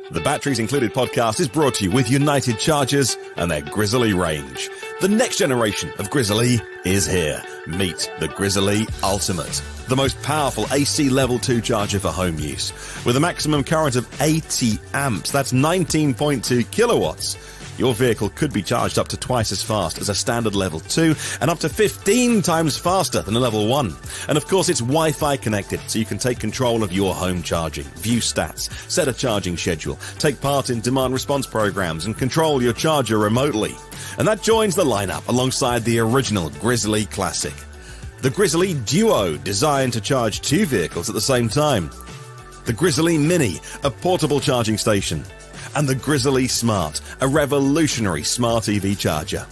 The Batteries Included podcast is brought to you with United Chargers and their Grizzly range. The next generation of Grizzly is here. Meet the Grizzly Ultimate, the most powerful AC Level 2 charger for home use. With a maximum current of 80 amps, that's 19.2 kilowatts. Your vehicle could be charged up to twice as fast as a standard level 2 and up to 15 times faster than a level 1. And of course, it's Wi-Fi connected, so you can take control of your home charging, view stats, set a charging schedule, take part in demand response programs, and control your charger remotely. And that joins the lineup alongside the original Grizzly Classic. The Grizzly Duo, designed to charge two vehicles at the same time. The Grizzly Mini, a portable charging station. And the Grizzly Smart, a revolutionary smart EV charger.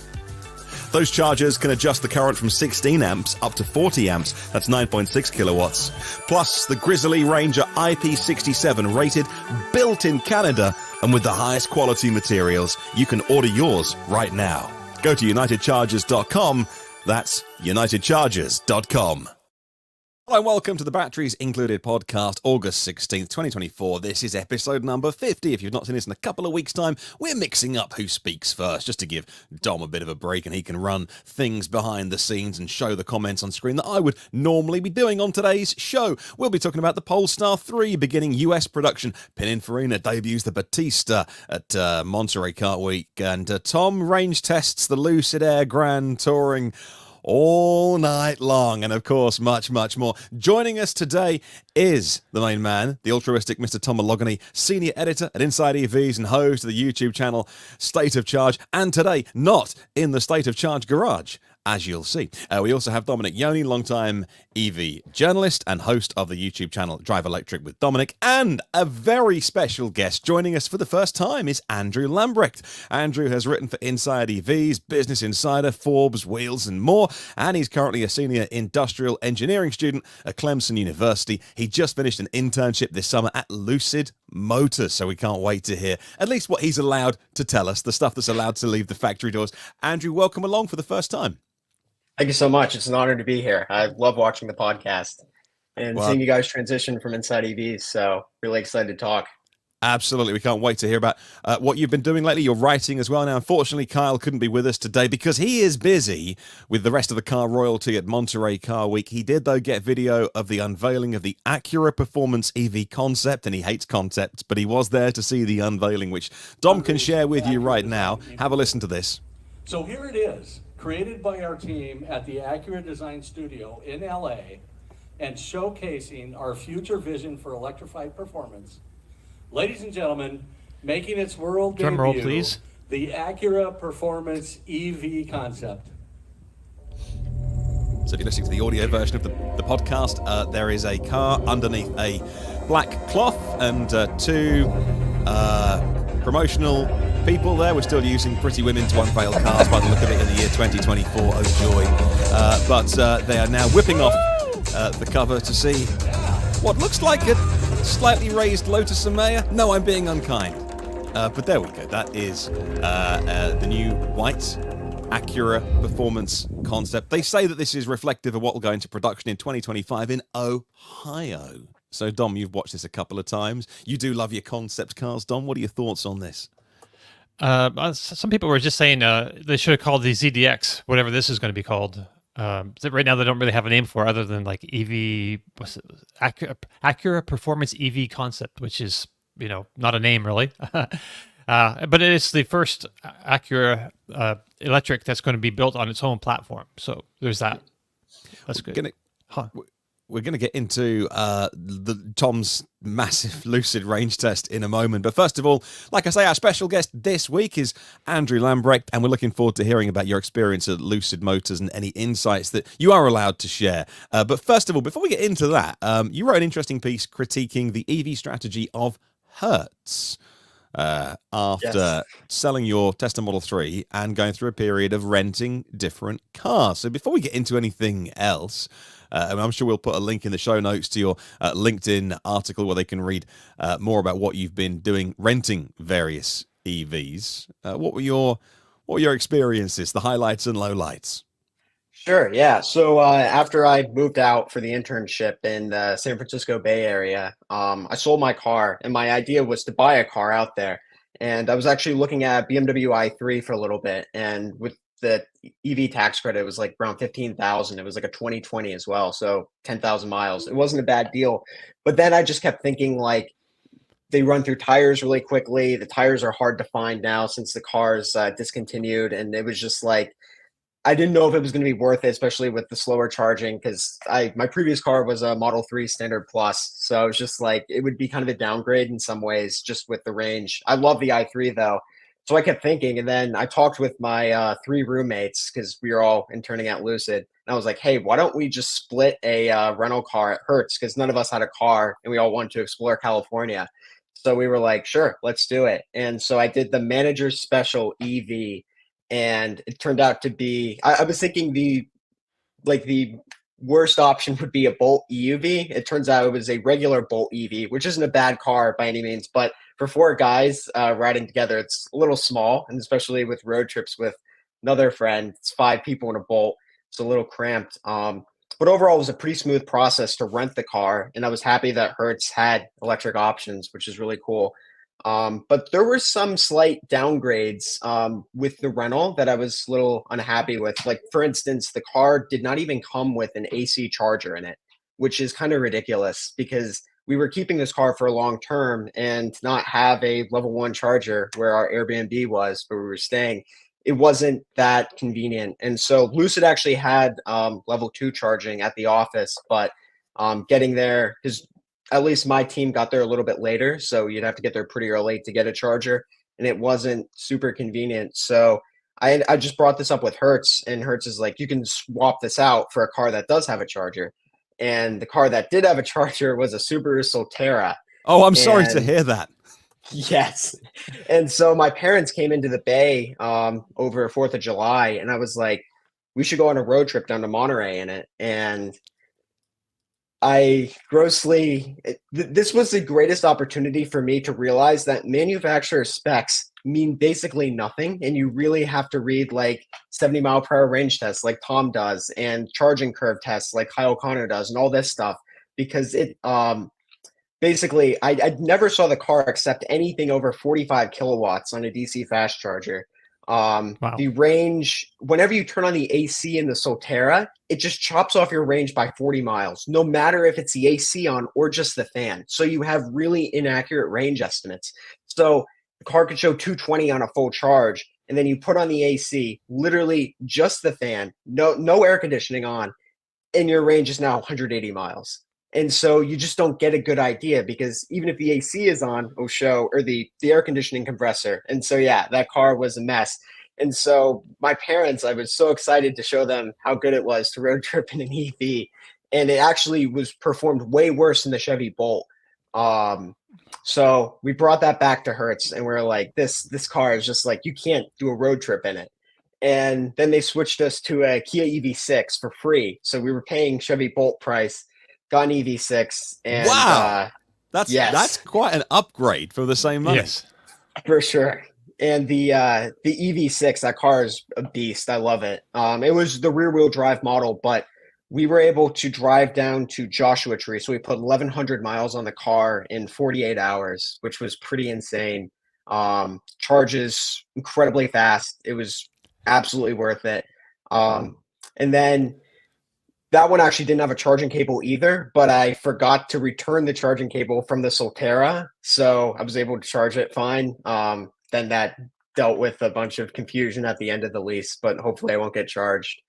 Those chargers can adjust the current from 16 amps up to 40 amps, that's 9.6 kilowatts. Plus, the Grizzly Ranger IP67 rated, built in Canada, and with the highest quality materials. You can order yours right now. Go to unitedchargers.com, that's unitedchargers.com. Hello and welcome to the Batteries Included podcast, August 16th, 2024. This is episode number 50. If you've not seen this in a couple of weeks' time, we're mixing up who speaks first, just to give Dom a bit of a break and he can run things behind the scenes and show the comments on screen that I would normally be doing on today's show. We'll be talking about the Polestar 3 beginning US production. Pininfarina debuts the Battista at Monterey Car Week, and Tom range tests the Lucid Air Grand Touring all night long, and of course much more. Joining us today is the main man, the altruistic Mr. Tom Malogany, senior editor at Inside EVs and host of the YouTube channel State of Charge, and today not in the State of Charge garage, as you'll see. We also have Dominic Yoni, longtime EV journalist and host of the YouTube channel Drive Electric with Dominic, and a very special guest joining us for the first time is Andrew Lambrecht. Andrew has written for Inside EVs, Business Insider, Forbes, Wheels and more, and he's currently a senior industrial engineering student at Clemson University. He just finished an internship this summer at Lucid Motors, so we can't wait to hear at least what he's allowed to tell us, the stuff that's allowed to leave the factory doors. Andrew, welcome along for the first time. Thank you so much. It's an honor to be here. I love watching the podcast and seeing you guys transition from Inside EVs. So really excited to talk. Absolutely. We can't wait to hear about what you've been doing lately. You're writing as well. Now, unfortunately, Kyle couldn't be with us today because he is busy with the rest of the car royalty at Monterey Car Week. He did, though, get video of the unveiling of the Acura Performance EV concept, and he hates concepts, but he was there to see the unveiling, which Dom can share with you right now. Have a listen to this. So here it is, created by our team at the Acura Design Studio in LA and showcasing our future vision for electrified performance. Ladies and gentlemen, making its world debut, roll, please. The Acura Performance EV concept. So if you're listening to the audio version of the podcast, there is a car underneath a black cloth and two promotional people there. We're still using pretty women to unveil cars by the look of it in the year 2024. Oh joy. But they are now whipping off the cover to see what looks like a slightly raised Lotus Emea. No, I'm being unkind. But there we go. That is the new white Acura Performance concept. They say that this is reflective of what will go into production in 2025 in Ohio. So, Dom, you've watched this a couple of times. You do love your concept cars, Dom. What are your thoughts on this? Some people were just saying they should have called the ZDX, whatever this is going to be called. Right now, they don't really have a name for it other than like EV, Acura Performance EV concept, which is, not a name really. But it's the first Acura electric that's going to be built on its own platform. So there's that. That's good. We're going to get into Tom's massive Lucid range test in a moment. But first of all, like I say, our special guest this week is Andrew Lambrecht, and we're looking forward to hearing about your experience at Lucid Motors and any insights that you are allowed to share. But first of all, before we get into that, you wrote an interesting piece critiquing the EV strategy of Hertz after selling your Tesla Model 3 and going through a period of renting different cars. So before we get into anything else, and I'm sure we'll put a link in the show notes to your LinkedIn article where they can read more about what you've been doing renting various EVs. What were your experiences, the highlights and lowlights? Sure, yeah. So after I moved out for the internship in the San Francisco Bay Area, I sold my car, and my idea was to buy a car out there. And I was actually looking at BMW i3 for a little bit, and with the EV tax credit, it was like around 15,000. It was like a 2020 as well, so 10,000 miles. It wasn't a bad deal. But then I just kept thinking like they run through tires really quickly. The tires are hard to find now since the car's discontinued, and it was just like I didn't know if it was going to be worth it, especially with the slower charging, because I my previous car was a Model 3 Standard Plus, so I was just like it would be kind of a downgrade in some ways, just with the range. I love the i3 though, so I kept thinking, and then I talked with my three roommates because we were all interning at Lucid, and I was like, hey, why don't we just split a rental car at Hertz, because none of us had a car, and we all wanted to explore California. So we were like, sure, let's do it. And so I did the manager's special EV, and it turned out to be I was thinking the worst option would be a Bolt EUV. It turns out it was a regular Bolt EV, which isn't a bad car by any means, but for four guys riding together, it's a little small, and especially with road trips with another friend, it's five people in a Bolt. It's a little cramped. But overall, it was a pretty smooth process to rent the car, and I was happy that Hertz had electric options, which is really cool. But there were some slight downgrades with the rental that I was a little unhappy with. Like, for instance, the car did not even come with an AC charger in it, which is kind of ridiculous because we were keeping this car for a long term, and to not have a level one charger where our Airbnb was, where we were staying, it wasn't that convenient. And so Lucid actually had level two charging at the office, but getting there, because at least my team got there a little bit later, so you'd have to get there pretty early to get a charger, and it wasn't super convenient. So I just brought this up with Hertz, and Hertz is like, you can swap this out for a car that does have a charger. And the car that did have a charger was a Subaru Solterra. Oh, I'm sorry to And hear that. yes. And so my parents came into the Bay over 4th of July, and I was like, we should go on a road trip down to Monterey in it. And this was the greatest opportunity for me to realize that manufacturer specs mean basically nothing. And you really have to read like 70-mile-per-hour range tests like Tom does, and charging curve tests like Kyle Connor does, and all this stuff, because it basically I never saw the car accept anything over 45 kilowatts on a DC fast charger. Wow. The range, whenever you turn on the AC in the Solterra, it just chops off your range by 40 miles, no matter if it's the AC on or just the fan. So you have really inaccurate range estimates. So the car could show 220 on a full charge, and then you put on the AC, literally just the fan, no air conditioning on, and your range is now 180 miles. And so you just don't get a good idea, because even if the AC is on, it'll show, or the air conditioning compressor. And so, yeah, that car was a mess. And so my parents, I was so excited to show them how good it was to road trip in an EV. And it actually was performed way worse than the Chevy Bolt. So we brought that back to Hertz, and we're like, this car is just like, you can't do a road trip in it. And then they switched us to a Kia EV6 for free. So we were paying Chevy Bolt price, got an EV6, and Wow. That's yes, that's quite an upgrade for the same money. Yes. for sure. And the EV6, that car is a beast. I love it. It was the rear wheel drive model, but we were able to drive down to Joshua Tree. So we put 1,100 miles on the car in 48 hours, which was pretty insane. Charges incredibly fast. It was absolutely worth it. And then that one actually didn't have a charging cable either, but I forgot to return the charging cable from the Solterra, so I was able to charge it fine. Then that dealt with a bunch of confusion at the end of the lease, but hopefully I won't get charged.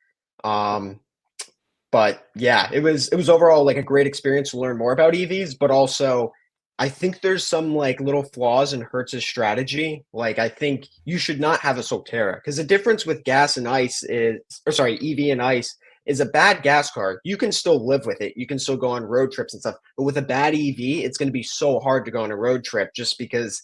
But yeah, it was overall like a great experience to learn more about EVs, but also I think there's some like little flaws in Hertz's strategy. Like, I think you should not have a Solterra, because the difference with gas and ICE is, or sorry, EV and ICE, is a bad gas car, you can still live with it. You can still go on road trips and stuff. But with a bad EV, it's going to be so hard to go on a road trip, just because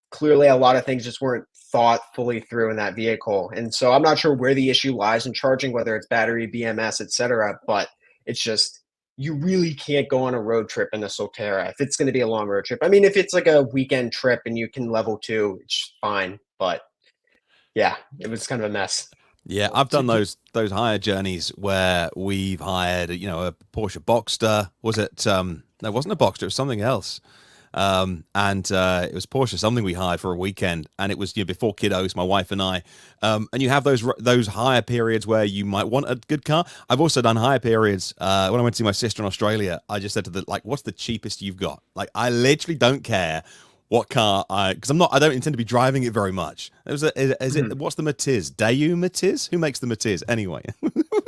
clearly a lot of things just weren't thought fully through in that vehicle. And so I'm not sure where the issue lies in charging, whether it's battery, BMS, etc. But it's just, you really can't go on a road trip in a Solterra if it's going to be a long road trip. I mean, if it's like a weekend trip and you can level two, it's fine. But yeah, it was kind of a mess. Yeah, I've done those hire journeys where we've hired, a Porsche Boxster. Was it? No, it wasn't a Boxster. It was something else. And it was Porsche, something we hired for a weekend, and it was before kiddos, my wife and I. And you have those hire periods where you might want a good car. I've also done hire periods when I went to see my sister in Australia. I just said to what's the cheapest you've got? Like, I literally don't care what car because I don't intend to be driving it very much. What's the Matiz? Daewoo Matiz? Who makes the Matiz anyway?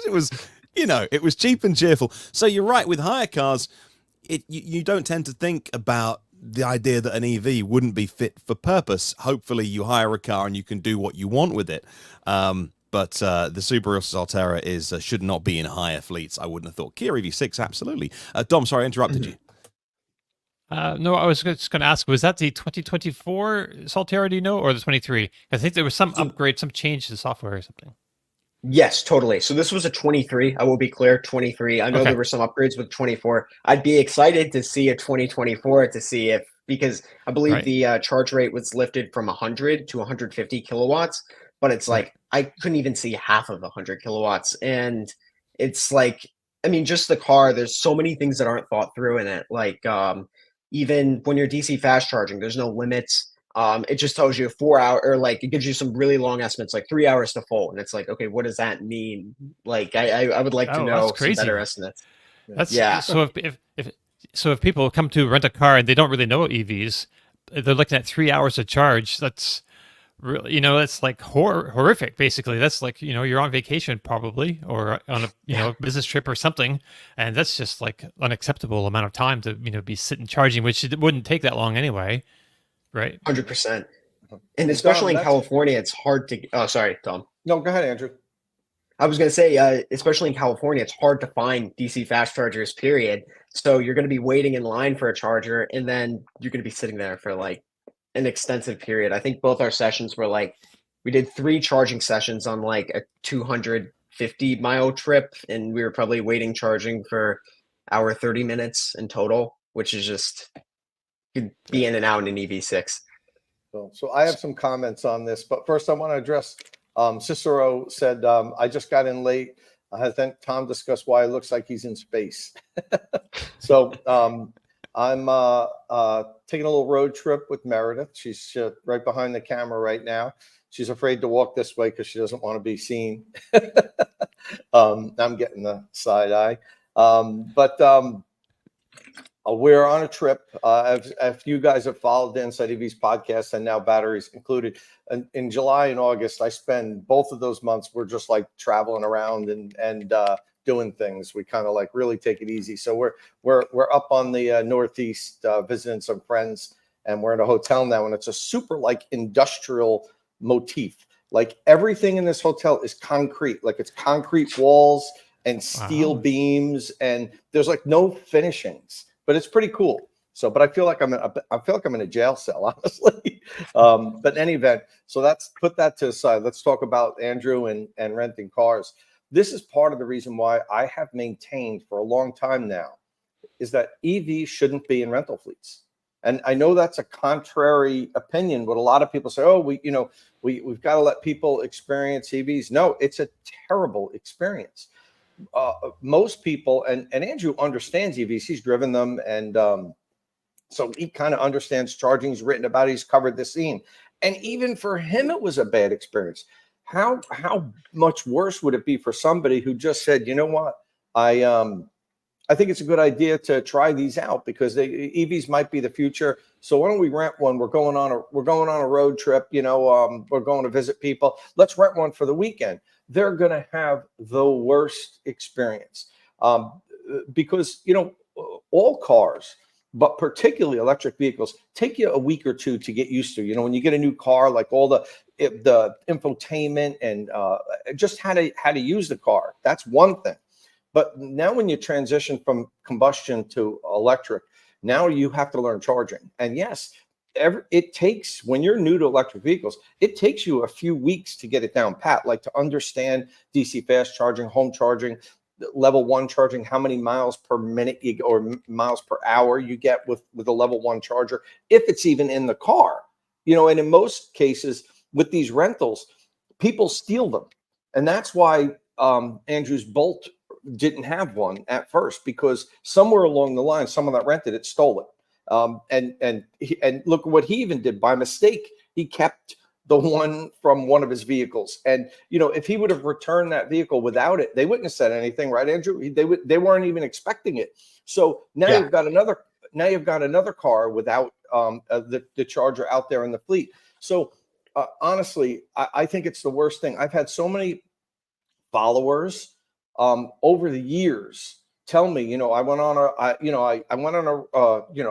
It was, it was cheap and cheerful. So you're right, with hire cars, you don't tend to think about the idea that an EV wouldn't be fit for purpose. Hopefully you hire a car and you can do what you want with it. But the Subaru Solterra should not be in hire fleets. I wouldn't have thought. Kia EV6, absolutely. Dom, sorry, I interrupted you. No, I was just going to ask, was that the 2024 Solterra, do you know, or the 23? I think there was some upgrade, some change to the software or something. Yes, totally. So this was a 23. I will be clear, 23. I know there were some upgrades with 24. I'd be excited to see a 2024 to see because I believe the charge rate was lifted from 100 to 150 kilowatts, but it's like I couldn't even see half of 100 kilowatts. And it's like, I mean, just the car, there's so many things that aren't thought through in it. Like even when you're DC fast charging, there's no limits. It just tells you 4 hour, or like it gives you some really long estimates, like 3 hours to full. And it's like, okay, what does that mean? Like, I would like to know some better estimates. So if people come to rent a car and they don't really know EVs, they're looking at 3 hours of charge. That's really, that's like horrific. Basically, that's like, you're on vacation probably, or on a business trip or something, and that's just like unacceptable amount of time to be sitting charging, which it wouldn't take that long anyway. Right. 100%. And especially in California, it's hard to, oh, sorry, Tom. No, go ahead, Andrew. I was going to say, especially in California, it's hard to find DC fast chargers, period. So you're going to be waiting in line for a charger, and then you're going to be sitting there for like an extensive period. I think both our sessions were like, we did 3 charging sessions on like a 250-mile trip, and we were probably waiting charging for hour 30 minutes in total, which is just... could be in and out in an EV6. So I have some comments on this, but first I want to address Cicero said, I just got in late. I think Tom discussed why it looks like he's in space. So I'm taking a little road trip with Meredith. She's right behind the camera right now. She's afraid to walk this way because she doesn't want to be seen. I'm getting the side eye. We're on a trip. If you guys have followed the Inside EVs podcast and now batteries included, in July and August, I spend both of those months. We're just like traveling around and doing things. We kind of like really take it easy. So we're up on the Northeast visiting some friends, and we're in a hotel now, and it's a super like industrial motif. Like everything in this hotel is concrete. Like it's concrete walls and steel beams, and there's like no finishings. But it's pretty cool. So, but I feel like I'm in a jail cell, honestly. But in any event, so that's put that to the side. Let's talk about Andrew and renting cars. This is part of the reason why I have maintained for a long time now is that EVs shouldn't be in rental fleets. And I know that's a contrary opinion, but a lot of people say, "Oh, we've got to let people experience EVs." No, it's a terrible experience. Most people, and Andrew understands EVs, he's driven them, and so he kind of understands charging. He's written about it, he's covered the scene, and even for him it was a bad experience. How much worse would it be for somebody who just said, you know what, I think it's a good idea to try these out because EVs might be the future, so why don't we rent one? We're going on a road trip, we're going to visit people, let's rent one for the weekend. They're going to have the worst experience because, all cars, but particularly electric vehicles, take you a week or two to get used to. When you get a new car, like all the infotainment and just how to use the car. That's one thing. But now when you transition from combustion to electric, now you have to learn charging. And yes, it takes, when you're new to electric vehicles, it takes you a few weeks to get it down pat, like to understand DC fast charging, home charging, level 1 charging, how many miles per minute or miles per hour you get with a level 1 charger, if it's even in the car. And in most cases with these rentals, people steal them. And that's why Andrew's Bolt didn't have one at first, because somewhere along the line, someone that rented it stole it. And look what he even did by mistake. He kept the one from one of his vehicles. And, you know, if he would have returned that vehicle without it, they wouldn't have said anything, right, Andrew? They weren't even expecting it. So now you've got another car without the Charger out there in the fleet. So honestly, I think it's the worst thing. I've had so many followers over the years tell me, you know, I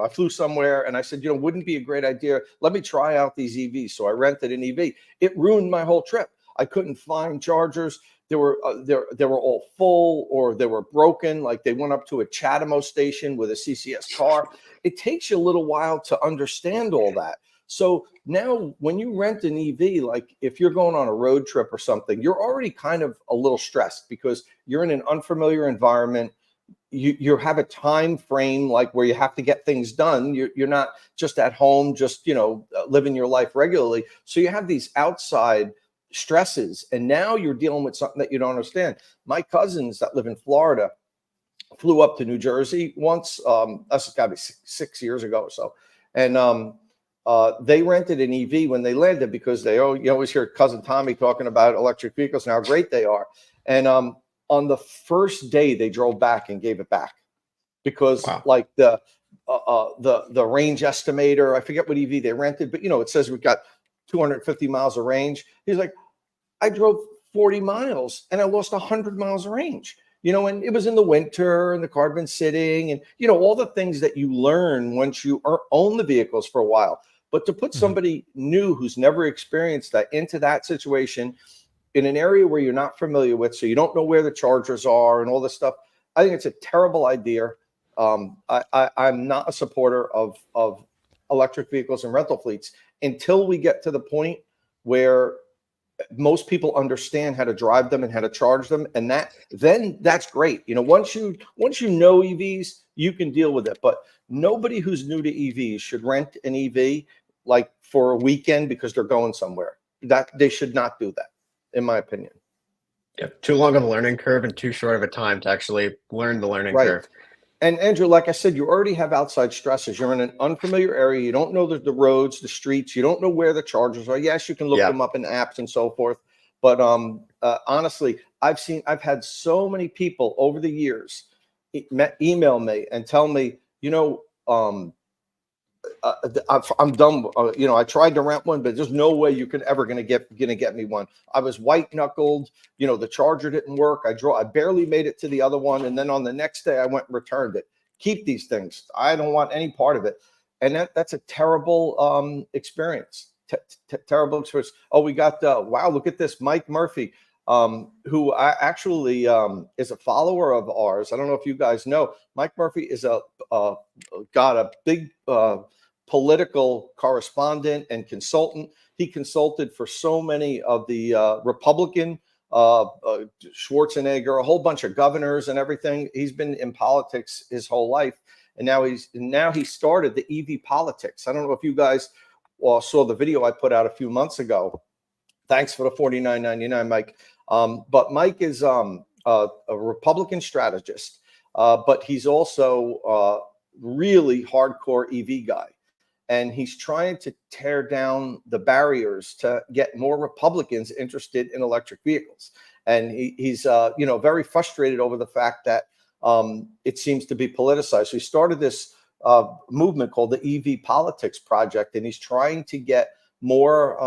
flew somewhere and I said, you know, wouldn't it be a great idea? Let me try out these EVs. So I rented an EV. It ruined my whole trip. I couldn't find chargers. They were all full, or they were broken. Like they went up to a Chatamo station with a CCS car. It takes you a little while to understand all that. So now when you rent an EV, like if you're going on a road trip or something, you're already kind of a little stressed because you're in an unfamiliar environment. You have a time frame like where you have to get things done. You're not just at home, just, you know, living your life regularly. So you have these outside stresses, and now you're dealing with something that you don't understand. My cousins that live in Florida flew up to New Jersey once. That's got to be 6 years ago or so. And they rented an EV when they landed, because you always hear cousin Tommy talking about electric vehicles and how great they are. And on the first day they drove back and gave it back because like the range estimator, I forget what EV they rented, but you know, it says we've got 250 miles of range. He's like, I drove 40 miles and I lost 100 miles of range, you know, and it was in the winter and the car had been sitting, and, you know, all the things that you learn once you own the vehicles for a while. But to put somebody new who's never experienced that into that situation in an area where you're not familiar with, so you don't know where the chargers are and all this stuff, I think it's a terrible idea. I'm not a supporter of electric vehicles and rental fleets until we get to the point where most people understand how to drive them and how to charge them, and then that's great. You know, once you know EVs, you can deal with it. But nobody who's new to EVs should rent an EV like for a weekend because they're going somewhere. That they should not do that, in my opinion. Yeah, too long of a learning curve and too short of a time to actually learn the learning curve. And Andrew, like I said, you already have outside stresses. You're in an unfamiliar area. You don't know the roads, the streets. You don't know where the chargers are. Yes, you can look them up in apps and so forth. But honestly, I've had so many people over the years email me and tell me, you know, I'm done. You know, I tried to rent one, but there's no way you can ever gonna get me one. I was white knuckled. You know, the charger didn't work. I barely made it to the other one, and then on the next day I went and returned it. Keep these things. I don't want any part of it. And that's a terrible experience. Terrible experience. Oh, we got wow! Look at this, Mike Murphy, who actually is a follower of ours. I don't know if you guys know. Mike Murphy is got a big political correspondent and consultant. He consulted for so many of the Republican Schwarzenegger, a whole bunch of governors and everything. He's been in politics his whole life, and now he started the EV politics. I don't know if you guys saw the video I put out a few months ago. Thanks for the $49.99, Mike. But Mike is a Republican strategist, but he's also really hardcore EV guy. And he's trying to tear down the barriers to get more Republicans interested in electric vehicles. And he's you know, very frustrated over the fact that it seems to be politicized. So he started this movement called the EV Politics Project, and he's trying to get more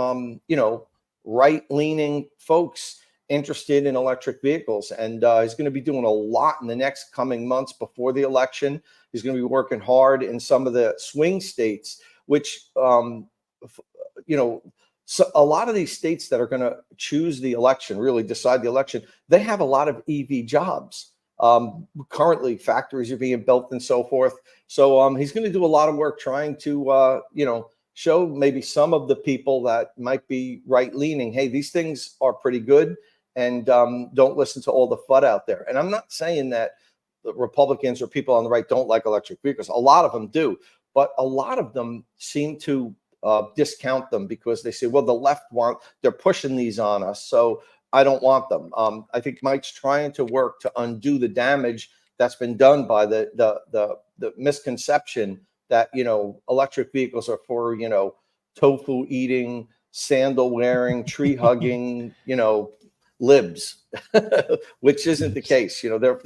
you know, right-leaning folks interested in electric vehicles. And he's going to be doing a lot in the next coming months before the election. He's going to be working hard in some of the swing states, which, you know, so a lot of these states that are going to choose the election, really decide the election, they have a lot of EV jobs. Currently, factories are being built and so forth. So he's going to do a lot of work trying to, you know, show maybe some of the people that might be right-leaning, hey, these things are pretty good, and don't listen to all the FUD out there. And I'm not saying that the Republicans or people on the right don't like electric vehicles. A lot of them do, but a lot of them seem to discount them because they say, well, the left they're pushing these on us. So I don't want them. I think Mike's trying to work to undo the damage that's been done by the misconception that, you know, electric vehicles are for, you know, tofu eating, sandal wearing, tree hugging, you know, libs, which isn't the case. You know,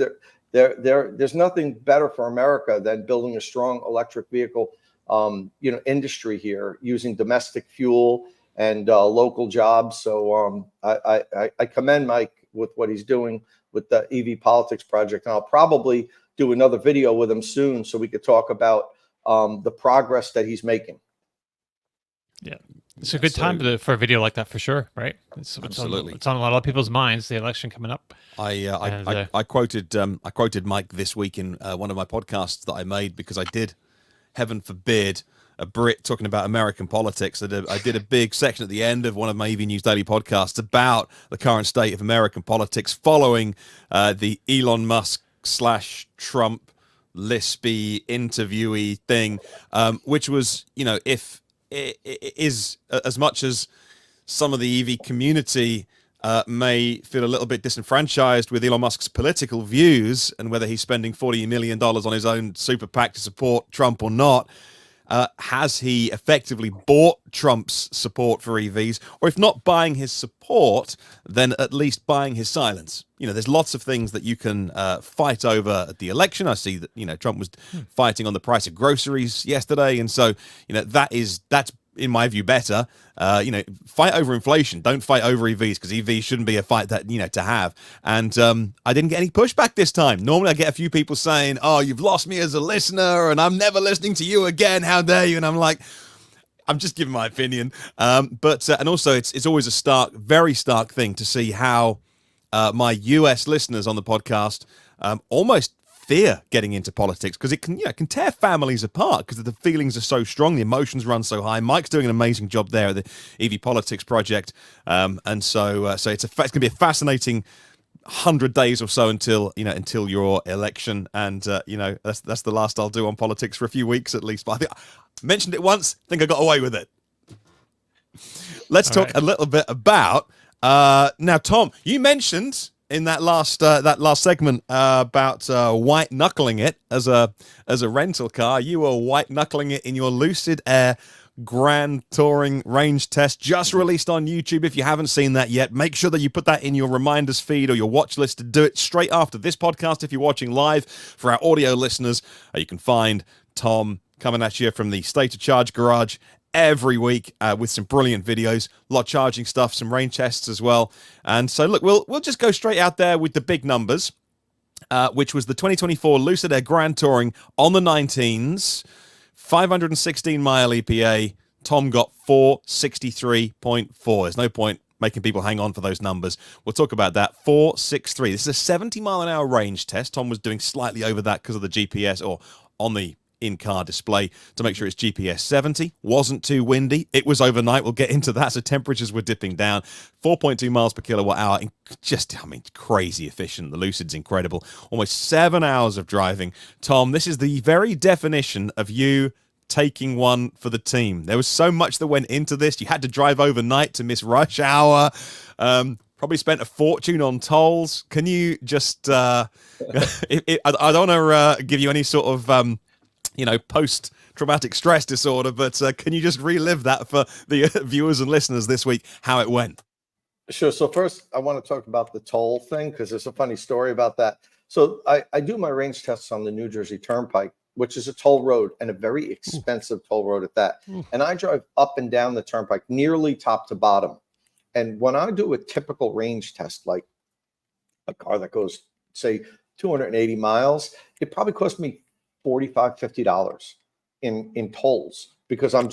there's nothing better for America than building a strong electric vehicle, you know, industry here using domestic fuel and local jobs. So I commend Mike with what he's doing with the EV Politics Project. And I'll probably do another video with him soon so we could talk about the progress that he's making. Yeah, it's a good time for a video like that for sure, right? Absolutely, it's on a lot of people's minds. The election coming up. I quoted Mike this week in one of my podcasts that I made because I did, heaven forbid, a Brit talking about American politics. I did a big section at the end of one of my EV News Daily podcasts about the current state of American politics following the Elon Musk / Trump lispy interviewee thing, which was, you know, if it is as much as some of the EV community may feel a little bit disenfranchised with Elon Musk's political views and whether he's spending $40 million on his own super PAC to support Trump or not. Has he effectively bought Trump's support for EVs? Or if not buying his support, then at least buying his silence? You know, there's lots of things that you can fight over at the election. I see that, you know, Trump was fighting on the price of groceries yesterday. And so, you know, that's in my view, better. You know, fight over inflation. Don't fight over EVs, because EVs shouldn't be a fight that, you know, to have. And I didn't get any pushback this time. Normally I get a few people saying, oh, you've lost me as a listener and I'm never listening to you again. How dare you? And I'm like, I'm just giving my opinion. But and also it's always a very stark thing to see how my US listeners on the podcast almost fear getting into politics, because it can tear families apart because the feelings are so strong, the emotions run so high. Mike's doing an amazing job there at the EV Politics Project, and so it's going to be a fascinating 100 days or so until your election, and that's the last I'll do on politics for a few weeks at least. But I think I mentioned it once. I think I got away with it. Let's talk a little bit about now, Tom. You mentioned in that last segment about white knuckling it as a rental car. You were white knuckling it in your Lucid Air Grand Touring range test, just released on YouTube. If you haven't seen that yet, make sure that you put that in your reminders feed or your watch list to do it straight after this podcast. If you're watching live, for our audio listeners, you can find Tom coming at you from the State of Charge garage every week with some brilliant videos, a lot of charging stuff, some range tests as well. And so look, we'll just go straight out there with the big numbers, which was the 2024 Lucid Air Grand Touring on the 19s, 516 mile EPA. Tom got 463.4. There's no point making people hang on for those numbers. We'll talk about that. 463. This is a 70 mile an hour range test. Tom was doing slightly over that because of the GPS, or on the in-car display to make sure it's GPS 70. Wasn't too windy. It was overnight. We'll get into that. So temperatures were dipping down. 4.2 miles per kilowatt hour. Crazy efficient. The Lucid's incredible. Almost 7 hours of driving. Tom, this is the very definition of you taking one for the team. There was so much that went into this. You had to drive overnight to miss rush hour. Probably spent a fortune on tolls. Can you just I don't want to give you any sort of post-traumatic stress disorder, but can you just relive that for the viewers and listeners this week, how it went? Sure. So first, I want to talk about the toll thing, because there's a funny story about that. So I do my range tests on the New Jersey Turnpike, which is a toll road, and a very expensive toll road at that. And I drive up and down the Turnpike, nearly top to bottom. And when I do a typical range test, like a car that goes, say, 280 miles, it probably cost me $45, $50 in tolls, because I'm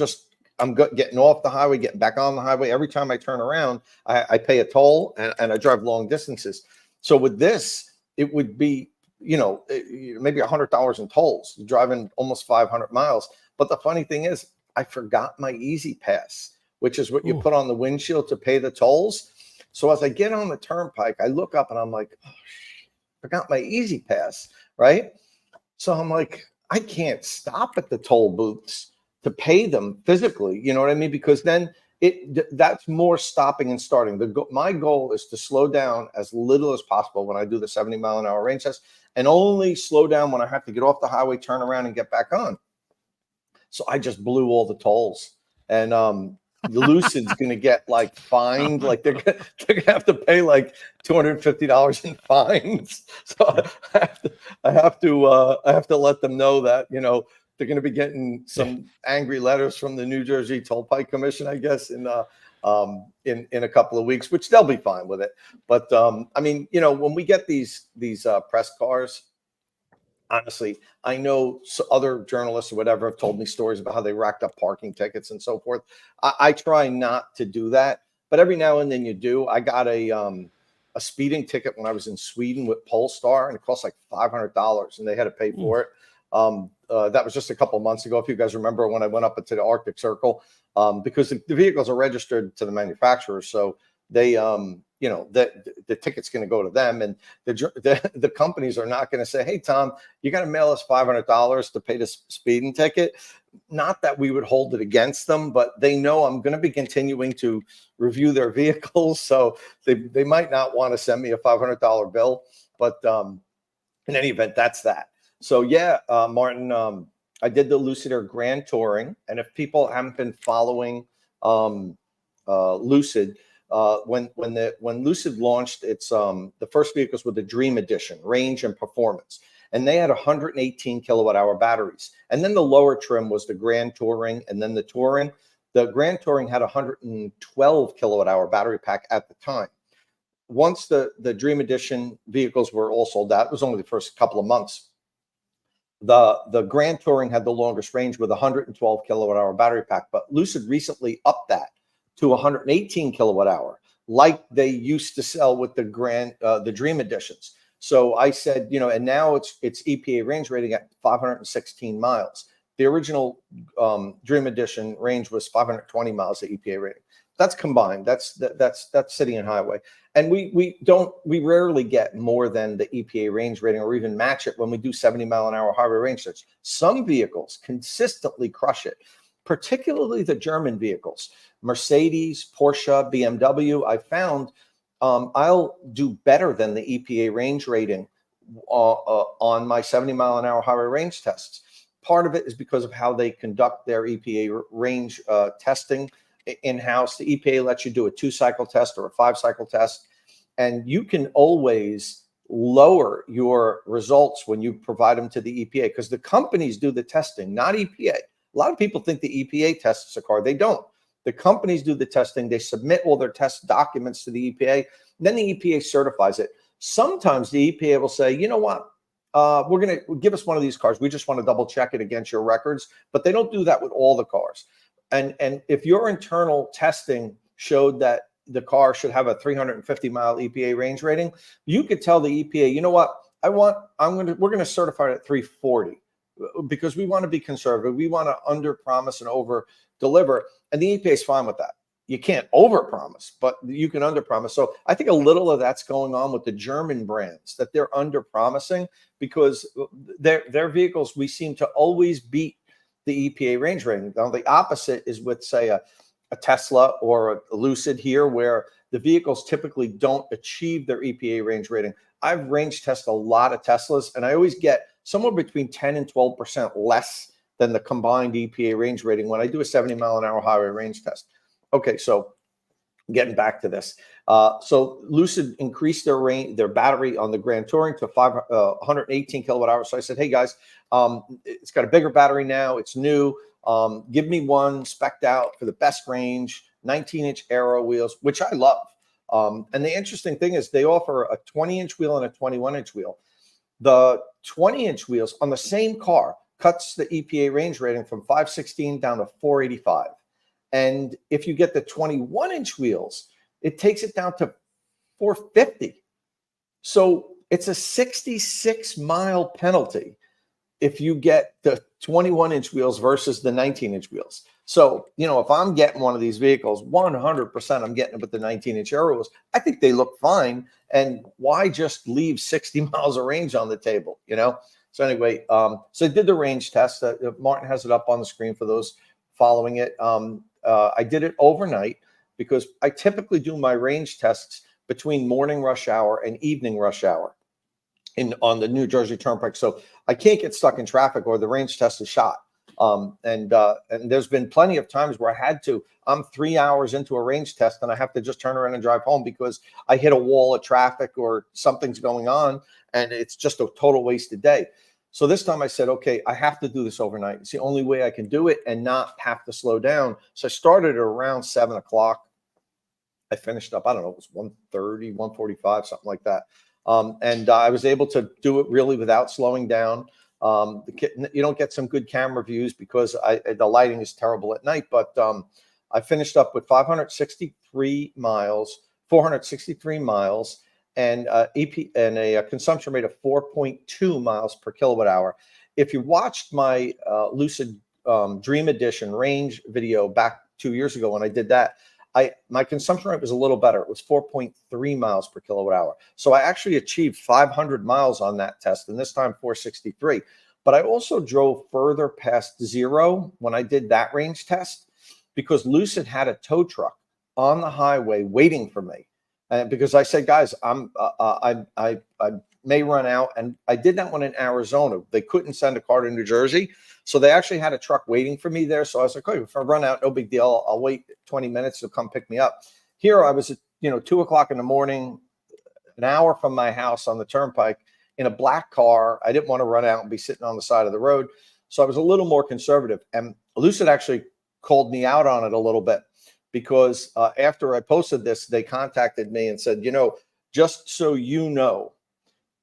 getting off the highway, getting back on the highway. Every time I turn around, I pay a toll, and I drive long distances. So with this, it would be, maybe $100 in tolls, driving almost 500 miles. But the funny thing is, I forgot my Easy Pass, which is what you put on the windshield to pay the tolls. So as I get on the Turnpike, I look up and I'm like, oh, forgot my Easy Pass, right? So I'm like, I can't stop at the toll booths to pay them physically. You know what I mean? Because then That's more stopping and starting. My goal is to slow down as little as possible when I do the 70-mile-an-hour range test, and only slow down when I have to get off the highway, turn around, and get back on. So I just blew all the tolls, and Lucid's going to get like fined, like they're gonna have to pay like $250 in fines. So I have to let them know that, you know, they're going to be getting some angry letters from the New Jersey Toll Pike Commission, I guess, in a couple of weeks, which they'll be fine with it. But I mean, you know, when we get these press cars, honestly, I know other journalists or whatever have told me stories about how they racked up parking tickets and so forth. I try not to do that, but every now and then you do. I got a speeding ticket when I was in Sweden with Polestar, and it cost like $500, and they had to pay for it. That was just a couple months ago. If you guys remember when I went up into the Arctic Circle, because the vehicles are registered to the manufacturer, so they, you know, the ticket's going to go to them, and the companies are not going to say, "Hey, Tom, you got to mail us $500 to pay this speeding ticket." Not that we would hold it against them, but they know I'm going to be continuing to review their vehicles, so they might not want to send me a $500 bill. But in any event, that's that. So yeah, Martin, I did the Lucid Air Grand Touring, and if people haven't been following Lucid, when Lucid launched its the first vehicles were the Dream Edition, range and performance, and they had 118 kilowatt-hour batteries. And then the lower trim was the Grand Touring, and then the Touring. The Grand Touring had 112 kilowatt-hour battery pack at the time. Once the Dream Edition vehicles were all sold out, it was only the first couple of months. The Grand Touring had the longest range with 112 kilowatt-hour battery pack, but Lucid recently upped that to 118 kilowatt-hour, like they used to sell with the Dream Editions. So I said, you know, and now it's EPA range rating at 516 miles. The original Dream Edition range was 520 miles of EPA rating. That's combined. That's city and highway. And we rarely get more than the EPA range rating or even match it when we do 70-mile-an-hour highway range search. Some vehicles consistently crush it, particularly the German vehicles, Mercedes, Porsche, BMW. I found I'll do better than the EPA range rating on my 70-mile-an-hour highway range tests. Part of it is because of how they conduct their EPA range testing in-house. The EPA lets you do a 2-cycle test or a 5-cycle test, and you can always lower your results when you provide them to the EPA, because the companies do the testing, not EPA. A lot of people think the EPA tests a car. They don't. The companies do the testing. They submit all their test documents to the EPA. Then the EPA certifies it. Sometimes the EPA will say, you know what? We're going to give us one of these cars. We just want to double check it against your records. But they don't do that with all the cars. And if your internal testing showed that the car should have a 350-mile EPA range rating, you could tell the EPA, you know what? We're going to certify it at 340 because we want to be conservative. We want to under promise and over deliver. And the EPA is fine with that. You can't over promise, but you can under promise. So I think a little of that's going on with the German brands, that they're under promising because their vehicles, we seem to always beat the EPA range rating. Now, the opposite is with, say, a Tesla or a Lucid here, where the vehicles typically don't achieve their EPA range rating. I've range tested a lot of Teslas, and I always get somewhere between 10 and 12% less than the combined EPA range rating when I do a 70-mile-an-hour highway range test. Okay, so getting back to this. So Lucid increased their battery on the Grand Touring to 118 kilowatt hours. So I said, hey guys, it's got a bigger battery now. It's new. Give me one spec'd out for the best range, 19-inch aero wheels, which I love. And the interesting thing is they offer a 20-inch wheel and a 21-inch wheel. The 20-inch wheels on the same car cuts the EPA range rating from 516 down to 485. And if you get the 21-inch wheels, it takes it down to 450. So it's a 66-mile penalty if you get the 21-inch wheels versus the 19-inch wheels. So, you know, if I'm getting one of these vehicles, 100% I'm getting it with the 19-inch aero wheels. I think they look fine. And why just leave 60 miles of range on the table, you know? So anyway, so I did the range test. Martin has it up on the screen for those following it. I did it overnight because I typically do my range tests between morning rush hour and evening rush hour on the New Jersey Turnpike. So I can't get stuck in traffic or the range test is shot. And there's been plenty of times where I had to, I'm 3 hours into a range test and I have to just turn around and drive home because I hit a wall of traffic or something's going on and it's just a total wasted day. So this time I said, okay, I have to do this overnight. It's the only way I can do it and not have to slow down. So I started at around 7 o'clock. I finished up, I don't know, it was 1:30, 1:45, something like that. And I was able to do it really without slowing down. You don't get some good camera views because the lighting is terrible at night, but I finished up with 463 miles, and a consumption rate of 4.2 miles per kilowatt hour. If you watched my Lucid Dream Edition range video back 2 years ago when I did that, my consumption rate was a little better. It was 4.3 miles per kilowatt hour. So I actually achieved 500 miles on that test, and this time 463. But I also drove further past zero when I did that range test because Lucid had a tow truck on the highway waiting for me. Because I said, guys, I may run out, and I did that one in Arizona. They couldn't send a car to New Jersey, so they actually had a truck waiting for me there. So I was like, okay, if I run out, no big deal. I'll wait 20 minutes to come pick me up. Here I was at 2 o'clock in the morning, an hour from my house on the turnpike in a black car. I didn't want to run out and be sitting on the side of the road, so I was a little more conservative. And Lucid actually called me out on it a little bit. Because after I posted this, they contacted me and said, just so you know,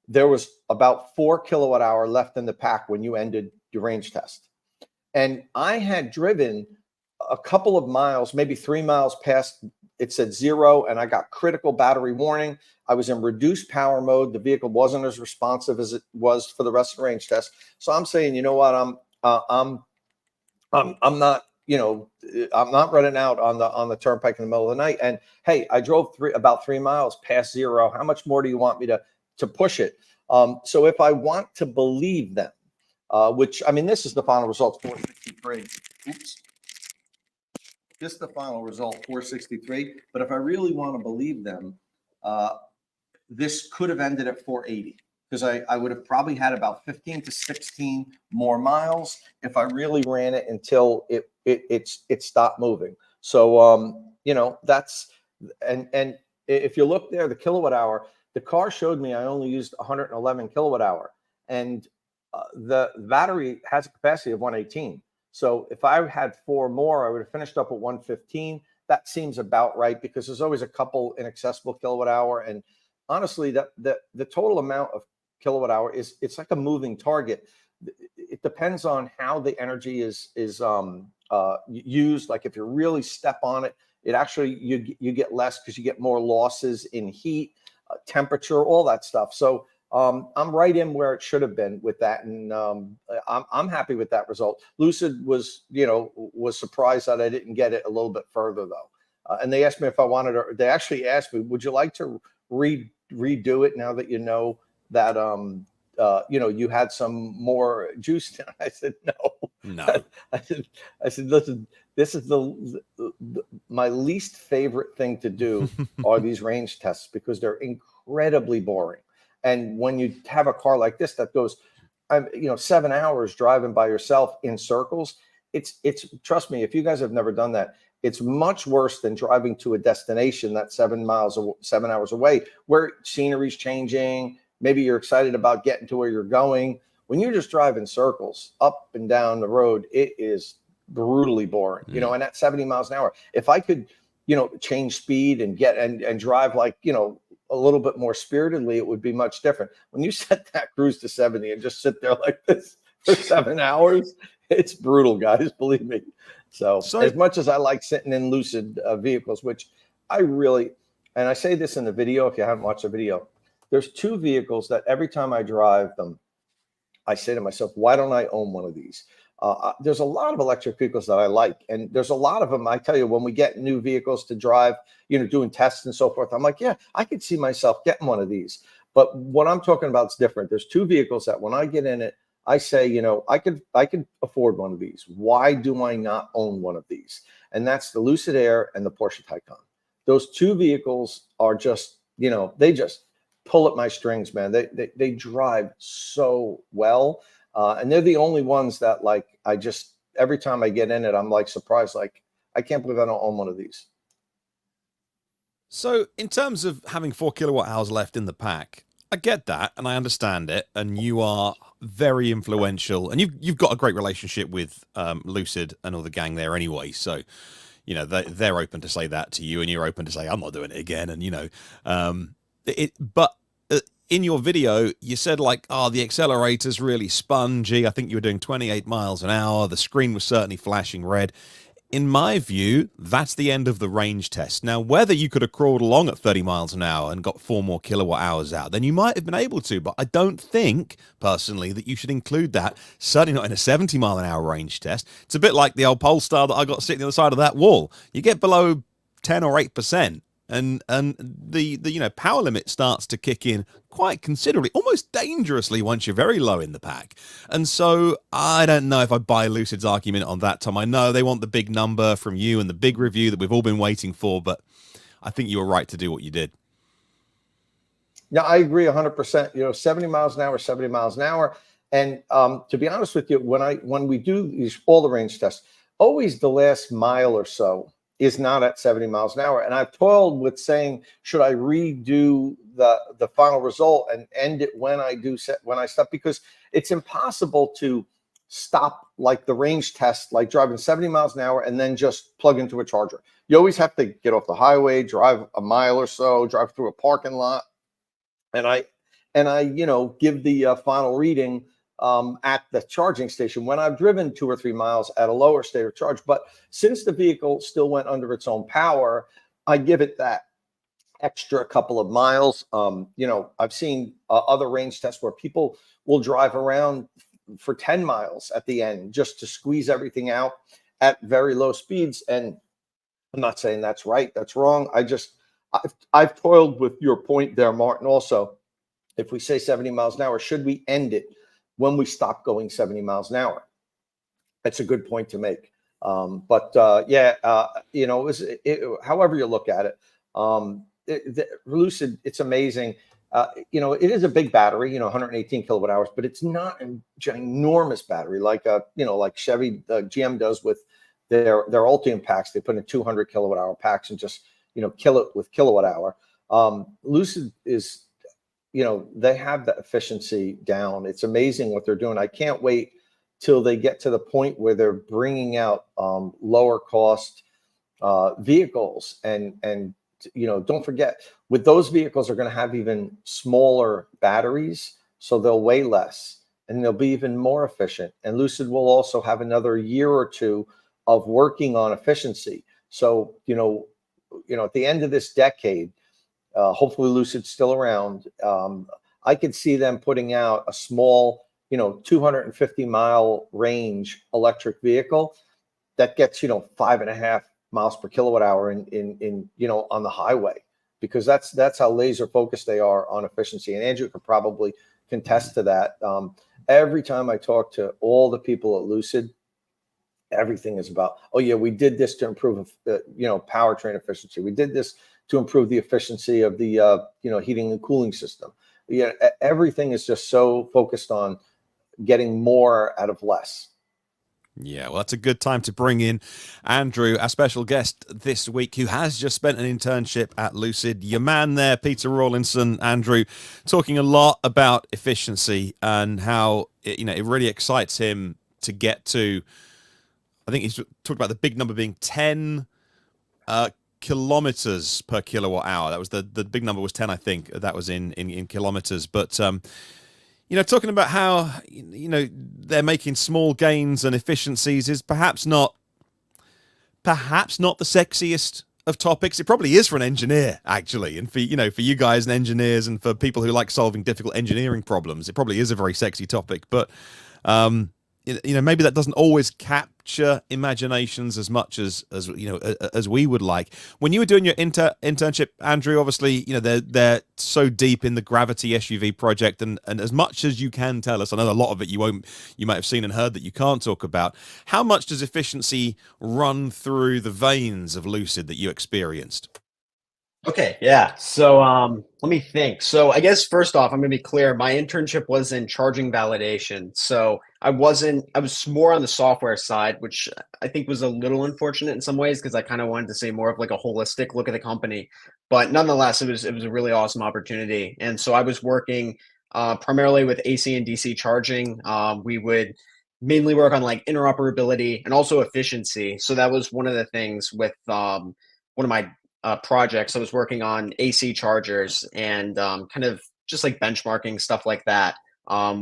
there was about 4 kilowatt hour left in the pack when you ended your range test. And I had driven a couple of miles, maybe 3 miles past, it said zero, and I got critical battery warning. I was in reduced power mode. The vehicle wasn't as responsive as it was for the rest of the range test. So I'm saying, you know what, I'm not, I'm not running out on the turnpike in the middle of the night. And hey, I drove about 3 miles past zero. How much more do you want me to push it? So if I want to believe them, which, I mean, this is the final result, 463. Oops. This is the final result, 463. But if I really want to believe them, this could have ended at 480. Because I would have probably had about 15 to 16 more miles if I really ran it until it stopped moving. So that's and if you look there, the kilowatt hour, the car showed me I only used 111 kilowatt hour, and the battery has a capacity of 118. So if I had 4 more, I would have finished up at 115. That seems about right because there's always a couple inaccessible kilowatt hour, and honestly, the total amount of kilowatt hour it's like a moving target. It depends on how the energy is used. Like if you really step on it, it actually you get less because you get more losses in heat, temperature, all that stuff. So I'm right in where it should have been with that, and I'm happy with that result. Lucid was surprised that I didn't get it a little bit further though, and they asked me if I wanted to. They actually asked me, would you like to redo it now that you know that you had some more juice? I said no. I said listen, this is my least favorite thing to do are these range tests because they're incredibly boring. And when you have a car like this that goes 7 hours driving by yourself in circles, it's trust me, if you guys have never done that, it's much worse than driving to a destination that's 7 hours away where scenery's changing. Maybe you're excited about getting to where you're going. When you're just driving circles up and down the road, it is brutally boring, and at 70 miles an hour, if I could, change speed and get and drive like, a little bit more spiritedly, it would be much different. When you set that cruise to 70 and just sit there like this for 7 hours, it's brutal, guys, believe me. So as much as I like sitting in Lucid vehicles, which I really, and I say this in the video, if you haven't watched the video, there's 2 vehicles that every time I drive them, I say to myself, why don't I own one of these? There's a lot of electric vehicles that I like, and there's a lot of them. I tell you, when we get new vehicles to drive, doing tests and so forth, I'm like, yeah, I could see myself getting one of these. But what I'm talking about is different. There's 2 vehicles that when I get in it, I say, I could afford one of these. Why do I not own one of these? And that's the Lucid Air and the Porsche Taycan. Those two vehicles are just, they just pull at my strings, man. They drive so well. And they're the only ones that, like, every time I get in it, I'm like surprised. Like, I can't believe I don't own one of these. So in terms of having 4 kilowatt hours left in the pack, I get that and I understand it. And you are very influential and you've got a great relationship with Lucid and all the gang there anyway. So, they're open to say that to you and you're open to say, I'm not doing it again. And, but in your video, you said like, the accelerator's really spongy. I think you were doing 28 miles an hour. The screen was certainly flashing red. In my view, that's the end of the range test. Now, whether you could have crawled along at 30 miles an hour and got 4 more kilowatt hours out, then you might have been able to. But I don't think, personally, that you should include that. Certainly not in a 70 mile an hour range test. It's a bit like the old Polestar that I got sitting on the side of that wall. You get below 10 or 8%. And the power limit starts to kick in quite considerably, almost dangerously once you're very low in the pack. And so I don't know if I buy Lucid's argument on that, Tom. I know they want the big number from you and the big review that we've all been waiting for, but I think you were right to do what you did. Yeah, I agree 100%. 70 miles an hour, 70 miles an hour. And to be honest with you, when we do all the range tests, always the last mile or so is not at 70 miles an hour. And I've toiled with saying, should I redo the final result and end it when I stop? Because it's impossible to stop like the range test, like driving 70 miles an hour and then just plug into a charger. You always have to get off the highway, drive a mile or so, drive through a parking lot. And I give the final reading at the charging station when I've driven 2 or 3 miles at a lower state of charge. But since the vehicle still went under its own power, I give it that extra couple of miles. I've seen other range tests where people will drive around for 10 miles at the end just to squeeze everything out at very low speeds. And I'm not saying that's right, that's wrong. I've toiled with your point there, Martin. Also, if we say 70 miles an hour, should we end it when we stop going 70 miles an hour? That's a good point to make. However you look at it, Lucid, it's amazing. It is a big battery, 118 kilowatt hours, but it's not a ginormous battery like Chevy, GM does with their Ultium packs. They put in 200 kilowatt hour packs and just, kill it with kilowatt hour. Lucid is, they have the efficiency down. It's amazing what they're doing. I can't wait till they get to the point where they're bringing out lower cost vehicles. And don't forget, with those vehicles are going to have even smaller batteries, so they'll weigh less and they'll be even more efficient. And Lucid will also have another year or two of working on efficiency. So, at the end of this decade, hopefully Lucid's still around. I could see them putting out a small, 250 mile range electric vehicle that gets, 5.5 miles per kilowatt hour in on the highway, because that's how laser focused they are on efficiency. And Andrew could probably contest to that. Every time I talk to all the people at Lucid, everything is about, oh yeah, we did this to improve, powertrain efficiency. We did this to improve the efficiency of the, heating and cooling system. Yeah, everything is just so focused on getting more out of less. Yeah, well, that's a good time to bring in Andrew, our special guest this week, who has just spent an internship at Lucid. Your man there, Peter Rawlinson, Andrew, talking a lot about efficiency and how it really excites him to get to. I think he's talked about the big number being 10 kilometers per kilowatt hour. That was the big number was 10, I think. That was in kilometers. But talking about how they're making small gains and efficiencies is perhaps not the sexiest of topics. It probably is for an engineer, actually, and for you guys and engineers and for people who like solving difficult engineering problems. It probably is a very sexy topic, but maybe that doesn't always capture imaginations as much as as we would like. When you were doing your internship, Andrew, obviously, they're so deep in the Gravity SUV project, and as much as you can tell us, I know a lot of it you might have seen and heard that you can't talk about. How much does efficiency run through the veins of Lucid that you experienced? Okay, yeah. So let me think. So I guess first off, I'm gonna be clear. My internship was in charging validation. So I was more on the software side, which I think was a little unfortunate in some ways because I kind of wanted to see more of like a holistic look at the company. But nonetheless, it was a really awesome opportunity. And so I was working primarily with AC and DC charging. We would mainly work on like interoperability and also efficiency. So that was one of the things with one of my projects. I was working on AC chargers and kind of just like benchmarking stuff like that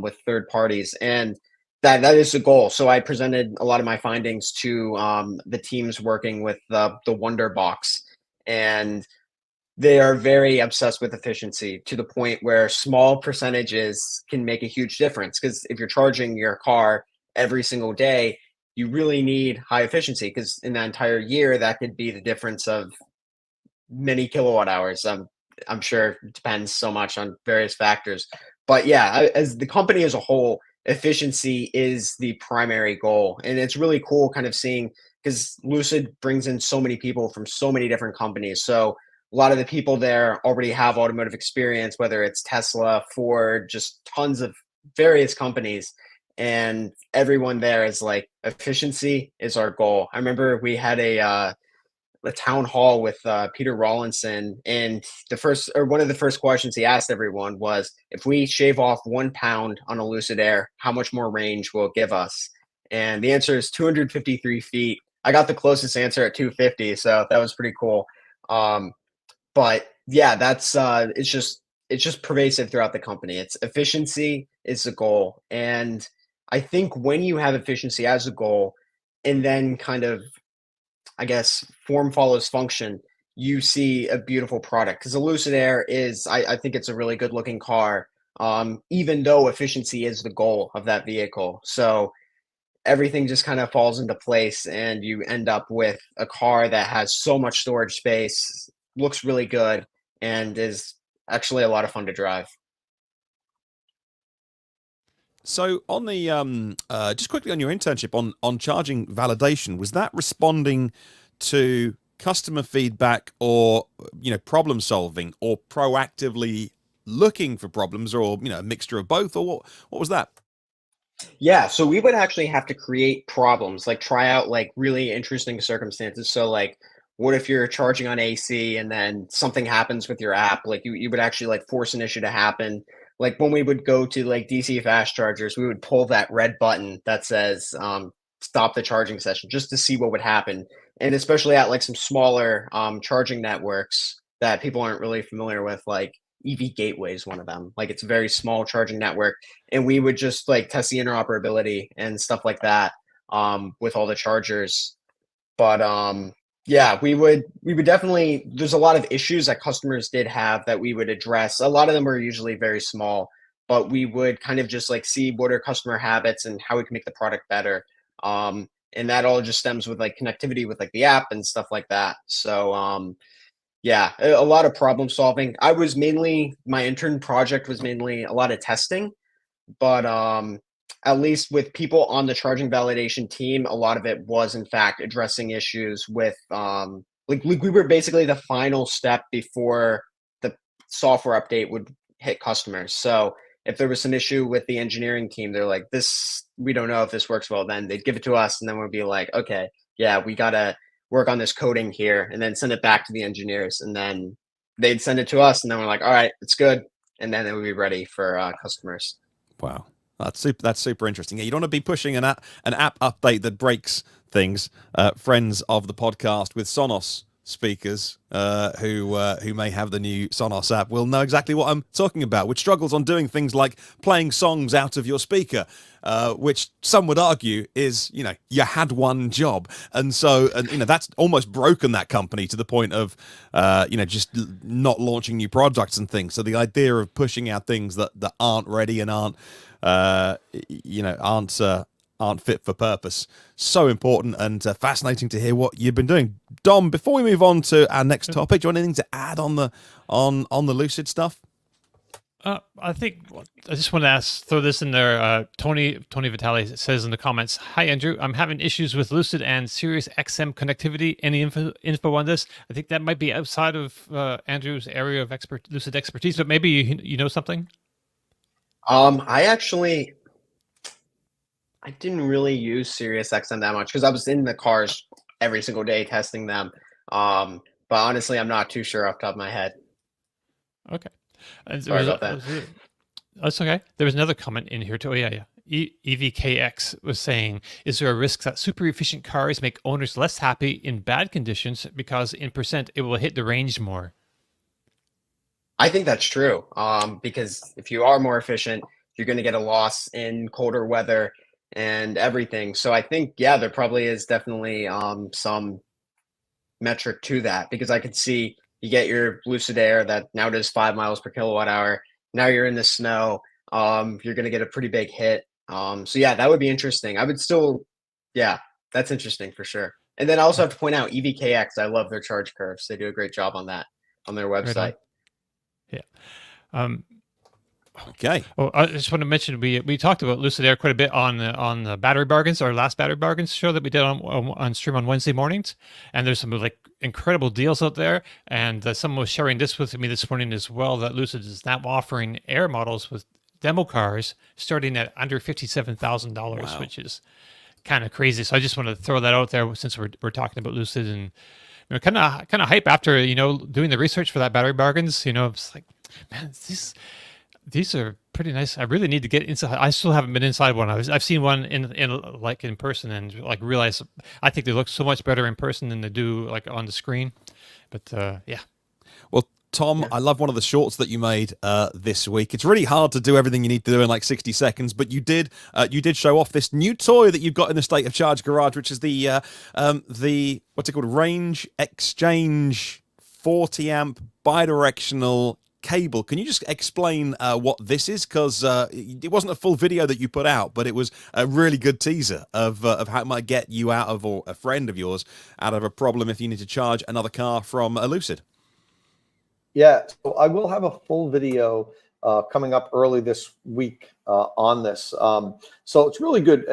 with third parties, and that is the goal. So I presented a lot of my findings to the teams working with the Wonder Box, and they are very obsessed with efficiency to the point where small percentages can make a huge difference. Because if you're charging your car every single day, you really need high efficiency because in that entire year, that could be the difference of many kilowatt hours. I'm sure it depends so much on various factors. But yeah, as the company as a whole, efficiency is the primary goal. And it's really cool kind of seeing because Lucid brings in so many people from so many different companies. So a lot of the people there already have automotive experience, whether it's Tesla, Ford, just tons of various companies. And everyone there is like, efficiency is our goal. I remember we had a town hall with Peter Rawlinson, and one of the first questions he asked everyone was, if we shave off 1 pound on a Lucid Air, how much more range will it give us? And the answer is 253 feet. I got the closest answer at 250, so that was pretty cool. But yeah, that's it's just pervasive throughout the company. It's efficiency is the goal, and I think when you have efficiency as a goal, and then kind of, I guess, form follows function, you see a beautiful product. Because the Lucid Air is, I think it's a really good looking car, even though efficiency is the goal of that vehicle. So everything just kind of falls into place, and you end up with a car that has so much storage space, looks really good, and is actually a lot of fun to drive. So on the just quickly on your internship on charging validation, was that responding to customer feedback, or problem solving, or proactively looking for problems, or a mixture of both, or what was that? Yeah, so we would actually have to create problems, like try out like really interesting circumstances. So like what if you're charging on AC and then something happens with your app? Like you would actually like force an issue to happen. Like when we would go to like DC fast chargers, we would pull that red button that says stop the charging session just to see what would happen. And especially at like some smaller charging networks that people aren't really familiar with, like EV Gateway is one of them. Like it's a very small charging network, and we would just like test the interoperability and stuff like that with all the chargers. But yeah, we would definitely, there's a lot of issues that customers did have that we would address. A lot of them were usually very small, but we would kind of just like see what are customer habits and how we can make the product better. And that all just stems with like connectivity with like the app and stuff like that. So yeah, a lot of problem solving. My intern project was mainly a lot of testing, but at least with people on the charging validation team, a lot of it was in fact addressing issues with like we were basically the final step before the software update would hit customers. So if there was some issue with the engineering team, they're like, this, we don't know if this works well, then they'd give it to us, and then we'd be like, okay, yeah, we gotta work on this coding here, and then send it back to the engineers, and then they'd send it to us, and then we're like, all right, it's good, and then it would be ready for customers. Wow, that's super interesting. Yeah, you don't want to be pushing an app update that breaks things. Friends of the podcast with Sonos speakers who may have the new Sonos app will know exactly what I'm talking about, which struggles on doing things like playing songs out of your speaker, which some would argue is, you had one job. And so, that's almost broken that company to the point of, just not launching new products and things. So the idea of pushing out things that aren't ready and aren't aren't fit for purpose. So important and fascinating to hear what you've been doing. Dom, before we move on to our next topic, do you want anything to add on the Lucid stuff? I think I just want to throw this in there. Tony Vitale says in the comments, "Hi Andrew, I'm having issues with Lucid and Sirius XM connectivity. Any info on this?" I think that might be outside of Andrew's area of Lucid expertise, but maybe you know something. I didn't really use Sirius XM that much because I was in the cars every single day testing them. But honestly, I'm not too sure off the top of my head. Okay. Sorry about that. That's okay. There was another comment in here too. Oh, yeah. EVKX was saying, is there a risk that super efficient cars make owners less happy in bad conditions because in percent it will hit the range more? I think that's true. Because if you are more efficient, you're going to get a loss in colder weather and everything. So I think, yeah, there probably is definitely some metric to that, because I could see you get your Lucid Air that now does 5 miles per kilowatt hour. Now you're in the snow. You're going to get a pretty big hit. So yeah, that would be interesting. I would still, yeah, that's interesting for sure. And then I also have to point out EVKX. I love their charge curves. They do a great job on that on their website. Right on. Yeah. Okay. Well, I just want to mention we talked about Lucid Air quite a bit on the battery bargains, our last battery bargains show that we did on stream on Wednesday mornings, and there's some like incredible deals out there. And someone was sharing this with me this morning as well, that Lucid is now offering Air models with demo cars starting at under $57,000, which is kind of crazy. So I just want to throw that out there since we're talking about Lucid, and kind of hype after doing the research for that battery bargains. It's like, man, these are pretty nice. I really need to get inside. I still haven't been inside one. I've seen one in person and like realized I think they look so much better in person than they do like on the screen. But yeah. Well, Tom, I love one of the shorts that you made this week. It's really hard to do everything you need to do in like 60 seconds, but you did show off this new toy that you've got in the State of Charge garage, which is the what's it called, RangeXchange 40 amp bidirectional cable. Can you just explain what this is? Because it wasn't a full video that you put out, but it was a really good teaser of how it might get you out of, or a friend of yours out of, a problem if you need to charge another car from a Lucid. Yeah, so I will have a full video coming up early this week on this. So it's really good.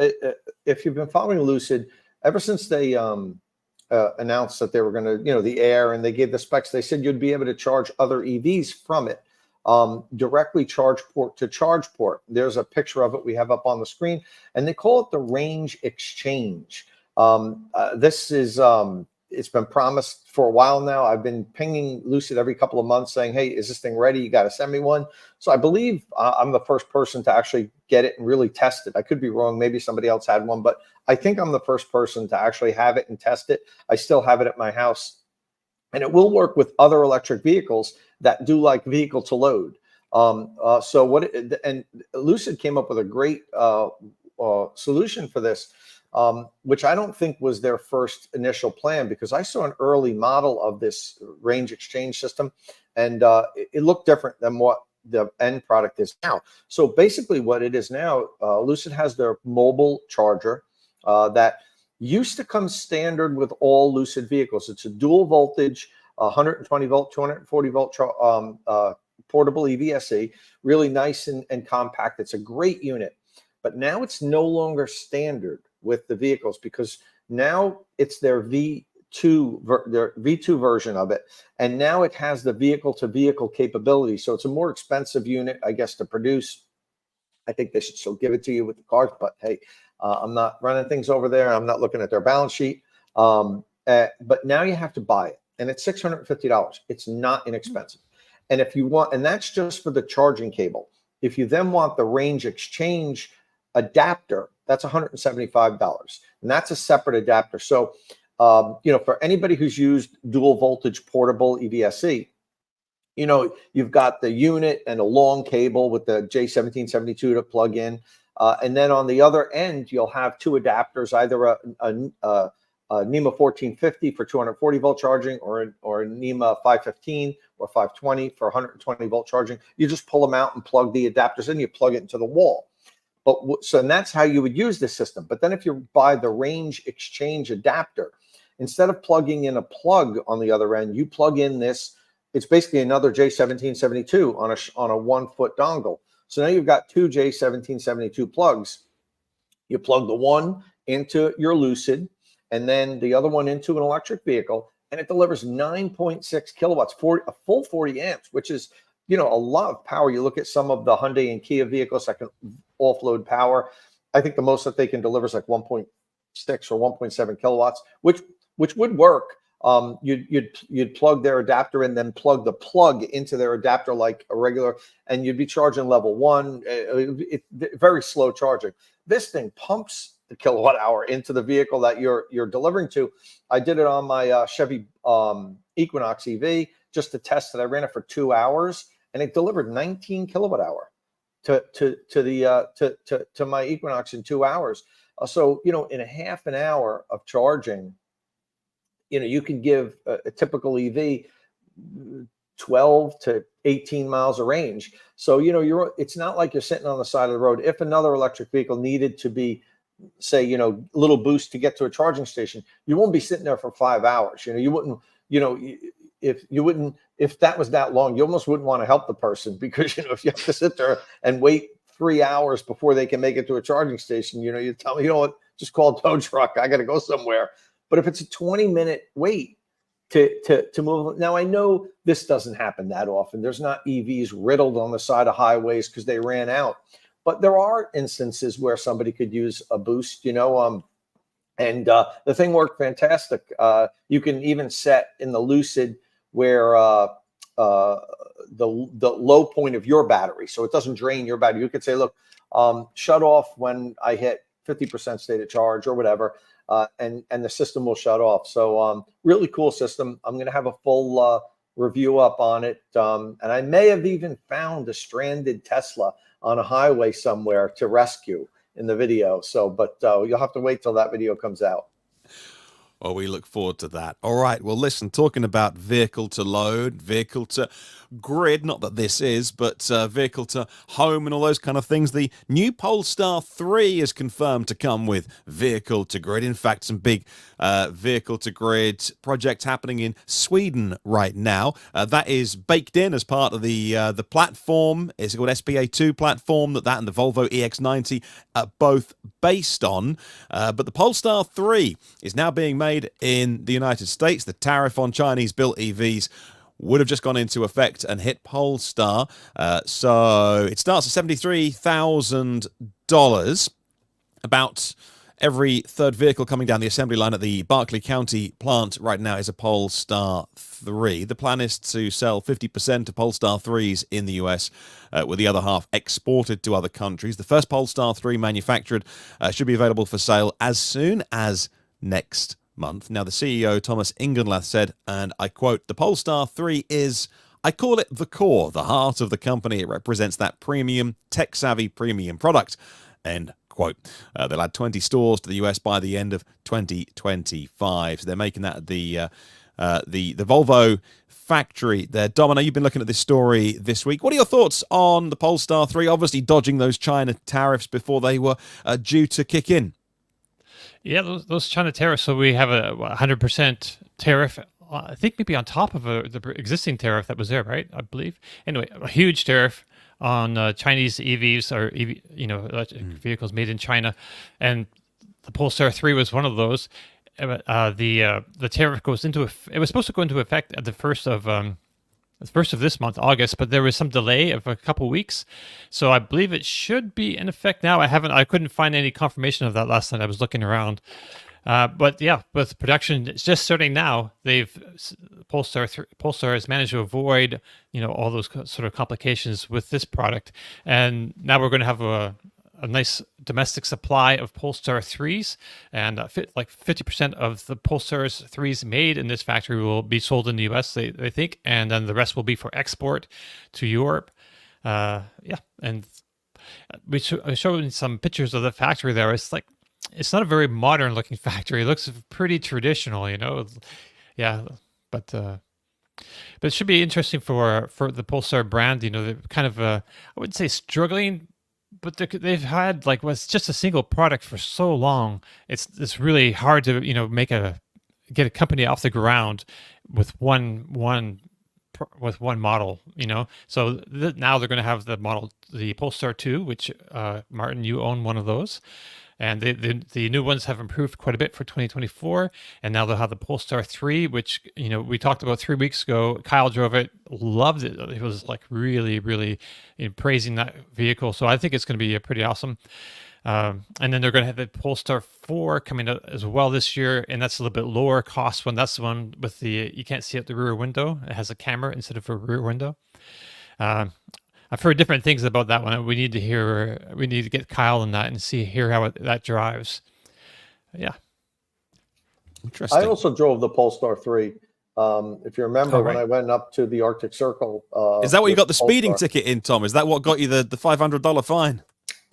If you've been following Lucid, ever since they announced that they were going to, the Air, and they gave the specs, they said you'd be able to charge other EVs from it, directly charge port to charge port. There's a picture of it we have up on the screen, and they call it the RangeXchange. This is, it's been promised for a while now. I've been pinging Lucid every couple of months saying, hey, is this thing ready? You got to send me one. So I believe I'm the first person to actually get it and really test it. I could be wrong. Maybe somebody else had one, but I think I'm the first person to actually have it and test it. I still have it at my house, and it will work with other electric vehicles that do like vehicle to load. And Lucid came up with a great solution for this, which I don't think was their first initial plan, because I saw an early model of this RangeXchange system, and it looked different than what the end product is now. So basically what it is now, Lucid has their mobile charger that used to come standard with all Lucid vehicles. It's a dual voltage, 120 volt, 240 volt portable EVSE, really nice and compact. It's a great unit, but now it's no longer standard with the vehicles, because now it's their V2 version of it, and now it has the vehicle to vehicle capability. So it's a more expensive unit, I guess, to produce. I think they should still give it to you with the cars, but hey, I'm not running things over there. I'm not looking at their balance sheet. But now you have to buy it, and it's $650. It's not inexpensive. And if you want, and that's just for the charging cable. If you then want the RangeXchange adapter, that's $175, and that's a separate adapter. So, for anybody who's used dual voltage portable EVSE, you've got the unit and a long cable with the J1772 to plug in. And then on the other end, you'll have two adapters, either a NEMA 1450 for 240 volt charging, or a NEMA 515 or 520 for 120 volt charging. You just pull them out and plug the adapters in, you plug it into the wall. So and that's how you would use this system. But then if you buy the RangeXchange adapter, instead of plugging in a plug on the other end, you plug in this. It's basically another J1772 on a 1-foot dongle. So now you've got two J1772 plugs. You plug the one into your Lucid and then the other one into an electric vehicle, and it delivers 9.6 kilowatts, a full 40 amps, which is, a lot of power. You look at some of the Hyundai and Kia vehicles that can offload power. I think the most that they can deliver is like 1.6 or 1.7 kilowatts, which would work. You'd plug their adapter and then plug the plug into their adapter like a regular, and you'd be charging level 1. It's very slow charging. This thing pumps the kilowatt hour into the vehicle that you're delivering to. I did it on my Chevy Equinox EV just to test it. I ran it for 2 hours and it delivered 19 kilowatt hour to my Equinox in 2 hours. So in a half an hour of charging, you can give a typical EV 12 to 18 miles of range. So, it's not like you're sitting on the side of the road. If another electric vehicle needed to be, say, little boost to get to a charging station, you won't be sitting there for 5 hours. You wouldn't, if that was that long, you almost wouldn't want to help the person because, if you have to sit there and wait 3 hours before they can make it to a charging station, you tell me, what, just call a tow truck. I got to go somewhere. But if it's a 20-minute wait to move, now I know this doesn't happen that often. There's not EVs riddled on the side of highways because they ran out. But there are instances where somebody could use a boost, and the thing worked fantastic. You can even set in the Lucid where the low point of your battery, so it doesn't drain your battery. You could say, look, shut off when I hit 50% state of charge or whatever. And the system will shut off. So really cool system. I'm going to have a full review up on it. And I may have even found a stranded Tesla on a highway somewhere to rescue in the video. So, but you'll have to wait till that video comes out. Well, we look forward to that. All right. Well, listen, talking about vehicle to load, vehicle to grid, not that this is, but vehicle to home and all those kind of things. The new Polestar 3 is confirmed to come with vehicle to grid. In fact, some big vehicle to grid projects happening in Sweden right now. That is baked in as part of the platform. It's called SPA2 platform that and the Volvo EX90 are both based on. But the Polestar 3 is now being made in the United States. The tariff on Chinese-built EVs would have just gone into effect and hit Polestar. So it starts at $73,000. About every third vehicle coming down the assembly line at the Berkeley County plant right now is a Polestar 3. The plan is to sell 50% of Polestar 3s in the US, with the other half exported to other countries. The first Polestar 3 manufactured should be available for sale as soon as next month. Now, the CEO, Thomas Ingenlath, said, and I quote, "The Polestar 3 is, I call it the core, the heart of the company. It represents that premium, tech-savvy premium product." End quote. They'll add 20 stores to the US by the end of 2025. So they're making that the Volvo factory there. Dom, I know you've been looking at this story this week. What are your thoughts on the Polestar 3? Obviously dodging those China tariffs before they were due to kick in. Yeah, those China tariffs. So we have a 100% tariff. I think maybe on top of the existing tariff that was there, right? I believe. Anyway, a huge tariff on Chinese EVs or electric vehicles made in China, and the Polestar 3 was one of those. The tariff goes into it was supposed to go into effect at the first of this month, August, but there was some delay of a couple weeks, so I believe it should be in effect now. I couldn't find any confirmation of that last night. I was looking around, but yeah, with production it's just starting now. Polestar has managed to avoid all those sort of complications with this product, and now we're going to have a nice domestic supply of Polestar 3s, and like 50% of the Polestar 3s made in this factory will be sold in the US, they think, and then the rest will be for export to Europe. And I showed some pictures of the factory there. It's not a very modern looking factory. It looks pretty traditional, Yeah, but it should be interesting for the Polestar brand. They're kind of I wouldn't say struggling but they've had like was just a single product for so long. It's really hard to get a company off the ground with one model. So now they're going to have the Polestar 2, which Martin, you own one of those. And the new ones have improved quite a bit for 2024. And now they'll have the Polestar 3, which, we talked about 3 weeks ago. Kyle drove it, loved it. It was like really, really praising that vehicle. So I think it's going to be pretty awesome. And then they're going to have the Polestar 4 coming out as well this year. And that's a little bit lower cost one. That's the one with you can't see out the rear window. It has a camera instead of a rear window. I've heard different things about that one. We need to get Kyle in that and hear how that drives. Yeah. Interesting. I also drove the Polestar 3. If you remember, when I went up to the Arctic Circle. Is that what you got the speeding Polestar ticket in, Tom? Is that what got you the $500 fine?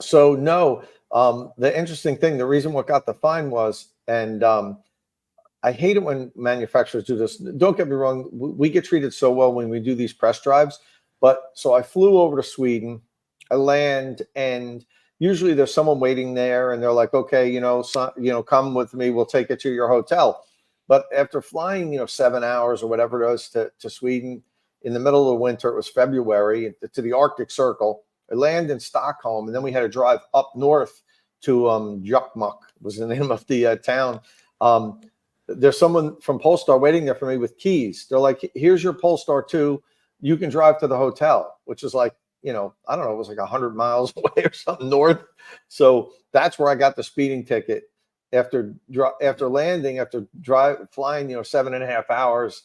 So no, the interesting thing, the reason what got the fine was, and I hate it when manufacturers do this. Don't get me wrong. We get treated so well when we do these press drives. But so I flew over to Sweden, I land, and usually there's someone waiting there, and they're like, okay, come with me, we'll take you to your hotel. But after flying, 7 hours or whatever it was to Sweden in the middle of the winter, it was February, to the Arctic Circle. I land in Stockholm, and then we had to drive up north to Jokkmokk was the name of the town. There's someone from Polestar waiting there for me with keys. They're like, here's your Polestar 2. You can drive to the hotel, which is like, I don't know, it was like 100 miles away or something north. So that's where I got the speeding ticket after landing, flying, 7.5 hours.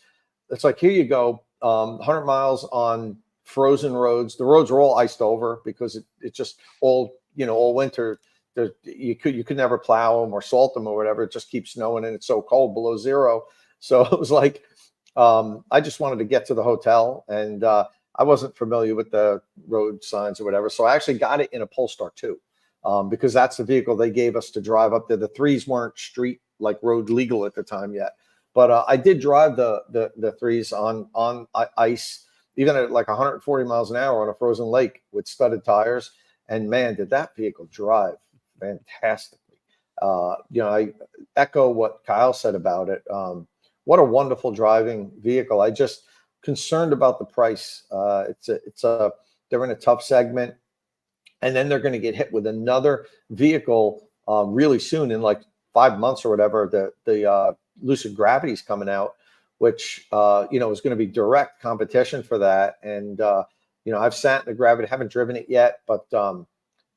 It's like, here you go, 100 miles on frozen roads. The roads are all iced over because it's just all winter. You could never plow them or salt them or whatever. It just keeps snowing and it's so cold, below zero. So it was like, I just wanted to get to the hotel, and I wasn't familiar with the road signs or whatever. So I actually got it in a Polestar 2 because that's the vehicle they gave us to drive up there. The 3s weren't road legal at the time yet. But I did drive the 3s on ice, even at like 140 miles an hour on a frozen lake with studded tires. And man, did that vehicle drive fantastically. I echo what Kyle said about it. What a wonderful driving vehicle. I just concerned about the price. They're in a tough segment, and then they're going to get hit with another vehicle really soon, in like 5 months or whatever. The Lucid Gravity is coming out, which is going to be direct competition for that. And I've sat in the Gravity, haven't driven it yet, but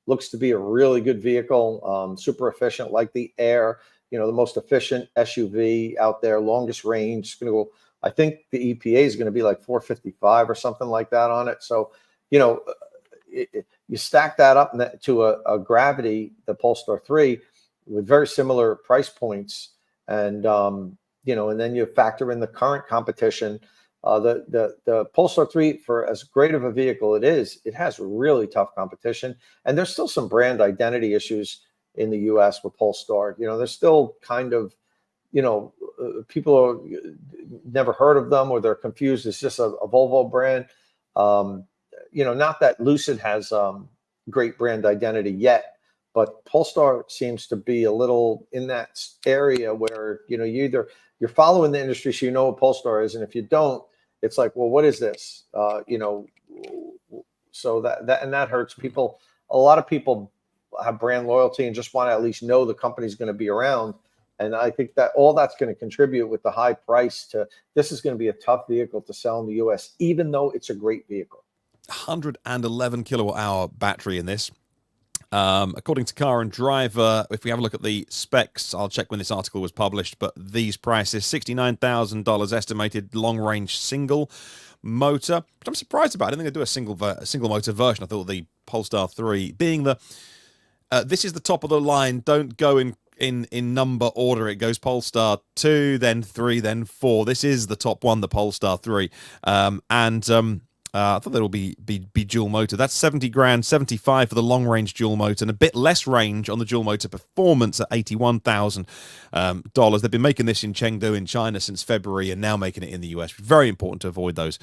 looks to be a really good vehicle, super efficient, like the Air. The most efficient SUV out there, longest range. It's going to go, I think the EPA is going to be like 455 or something like that on it. So, you stack that up to a Gravity, the Polestar 3, with very similar price points. And, and then you factor in the current competition. The Polestar 3, for as great of a vehicle it has really tough competition. And there's still some brand identity issues in the US with Polestar. There's still kind of, people are never heard of them, or they're confused. It's just a Volvo brand. Not that Lucid has great brand identity yet, but Polestar seems to be a little in that area where, you're following the industry, so you know what Polestar is. And if you don't, it's like, well, what is this? So that hurts people. A lot of people have brand loyalty and just want to at least know the company's going to be around. And I think that all that's going to contribute with the high price to this is going to be a tough vehicle to sell in the US, even though it's a great vehicle. 111 kilowatt hour battery in this. According to Car and Driver, if we have a look at the specs, I'll check when this article was published, but these prices, $69,000 estimated long range single motor, which I'm surprised about. I didn't think they'd do a single motor version. I thought the Polestar 3 being this is the top of the line. Don't go in number order. It goes Polestar 2, then 3, then 4. This is the top one, the Polestar 3. I thought that'll be dual motor. That's 70 grand, 75 for the long range dual motor, and a bit less range on the dual motor performance at $81,000. They've been making this in Chengdu in China since February, and now making it in the US. Very important to avoid those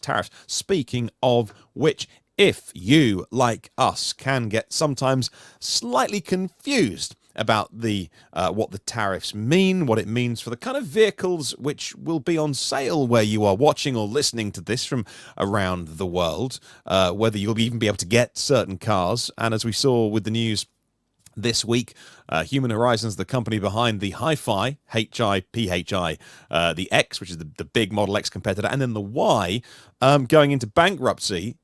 tariffs. Speaking of which, If you, like us, can get sometimes slightly confused about the what the tariffs mean, what it means for the kind of vehicles which will be on sale where you are watching or listening to this from around the world, whether you'll even be able to get certain cars. And as we saw with the news this week, Human Horizons, the company behind the Hi-Fi, H-I-P-H-I, the X, which is the big Model X competitor, and then the Y, going into bankruptcy.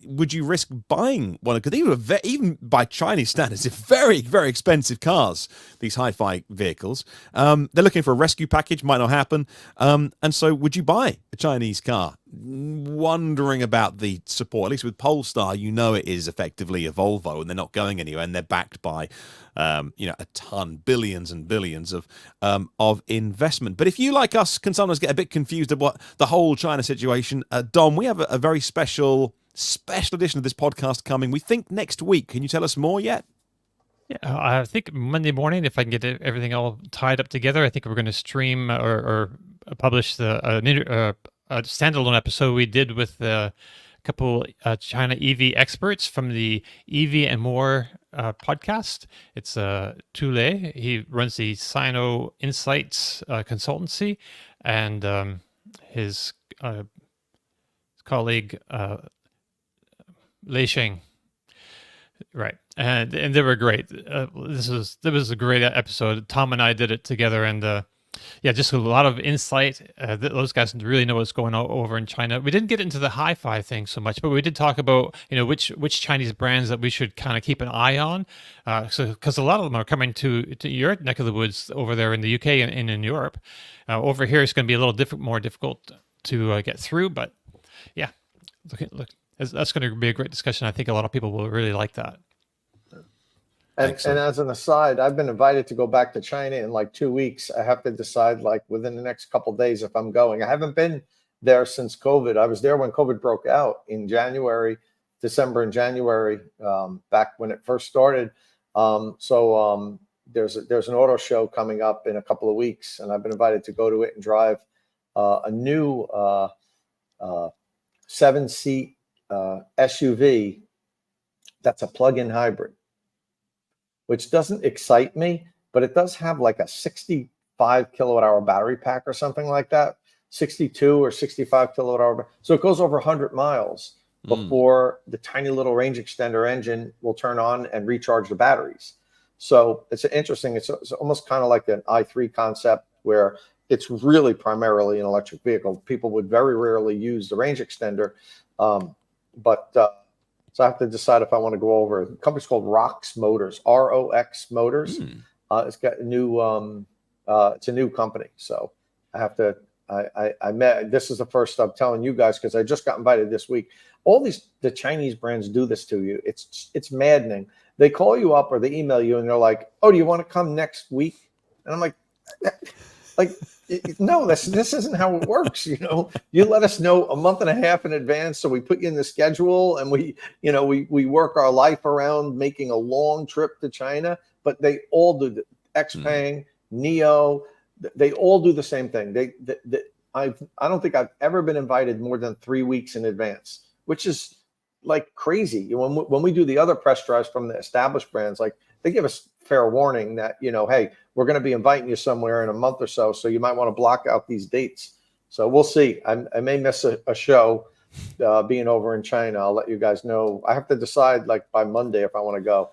Would you risk buying one? Because even by Chinese standards, they're very, very expensive cars, these Hi-Fi vehicles. They're looking for a rescue package, might not happen. And so would you buy a Chinese car? Wondering about the support, at least with Polestar, it is effectively a Volvo, and they're not going anywhere, and they're backed by a ton, billions and billions of investment. But if you, like us, can sometimes get a bit confused about the whole China situation, Dom, we have a very special edition of this podcast coming, we think, next week. Can you tell us more yet? Yeah, I think Monday morning, if I can get everything all tied up together, I think we're going to stream or publish a standalone episode we did with a couple China EV experts from the EV and More podcast. It's Tule. He runs the Sino Insights consultancy, and his colleague Lei Sheng. Right, and they were great. This was a great episode. Tom and I did it together, and just a lot of insight. Those guys really know what's going on over in China. We didn't get into the hi-fi thing so much, but we did talk about which Chinese brands that we should kind of keep an eye on. Because a lot of them are coming to your neck of the woods over there in the UK and in Europe. Over here, it's going to be a little more difficult to get through. But yeah, look, that's going to be a great discussion. I think a lot of people will really like that. And as an aside, I've been invited to go back to China in like 2 weeks. I have to decide like within the next couple of days if I'm going. I haven't been there since COVID. I was there when COVID broke out in December and January, back when it first started. There's an auto show coming up in a couple of weeks, and I've been invited to go to it and drive a new 7-seat SUV that's a plug-in hybrid, which doesn't excite me, but it does have like a 65 kilowatt hour battery pack or something like that, 62 or 65 kilowatt hour. So it goes over 100 miles before the tiny little range extender engine will turn on and recharge the batteries. So it's interesting. It's almost kind of like an i3 concept where it's really primarily an electric vehicle. People would very rarely use the range extender. So I have to decide if I want to go over. The company's called ROX Motors, ROX Motors. It's got a new, it's a new company. So I have to, this is the first I'm telling you guys, because I just got invited this week. The Chinese brands do this to you. It's maddening. They call you up or they email you and they're like, oh, do you want to come next week? And I'm like, no, this isn't how it works. You let us know a month and a half in advance, so we put you in the schedule, and we work our life around making a long trip to China. But they all do the XPeng, NIO. They all do the same thing. I don't think I've ever been invited more than 3 weeks in advance, which is like crazy. When we do the other press drives from the established brands, like they give us fair warning that, hey, we're going to be inviting you somewhere in a month or so you might want to block out these dates. So we'll see. I may miss a show being over in China. I'll let you guys know. I have to decide like by Monday if I want to go.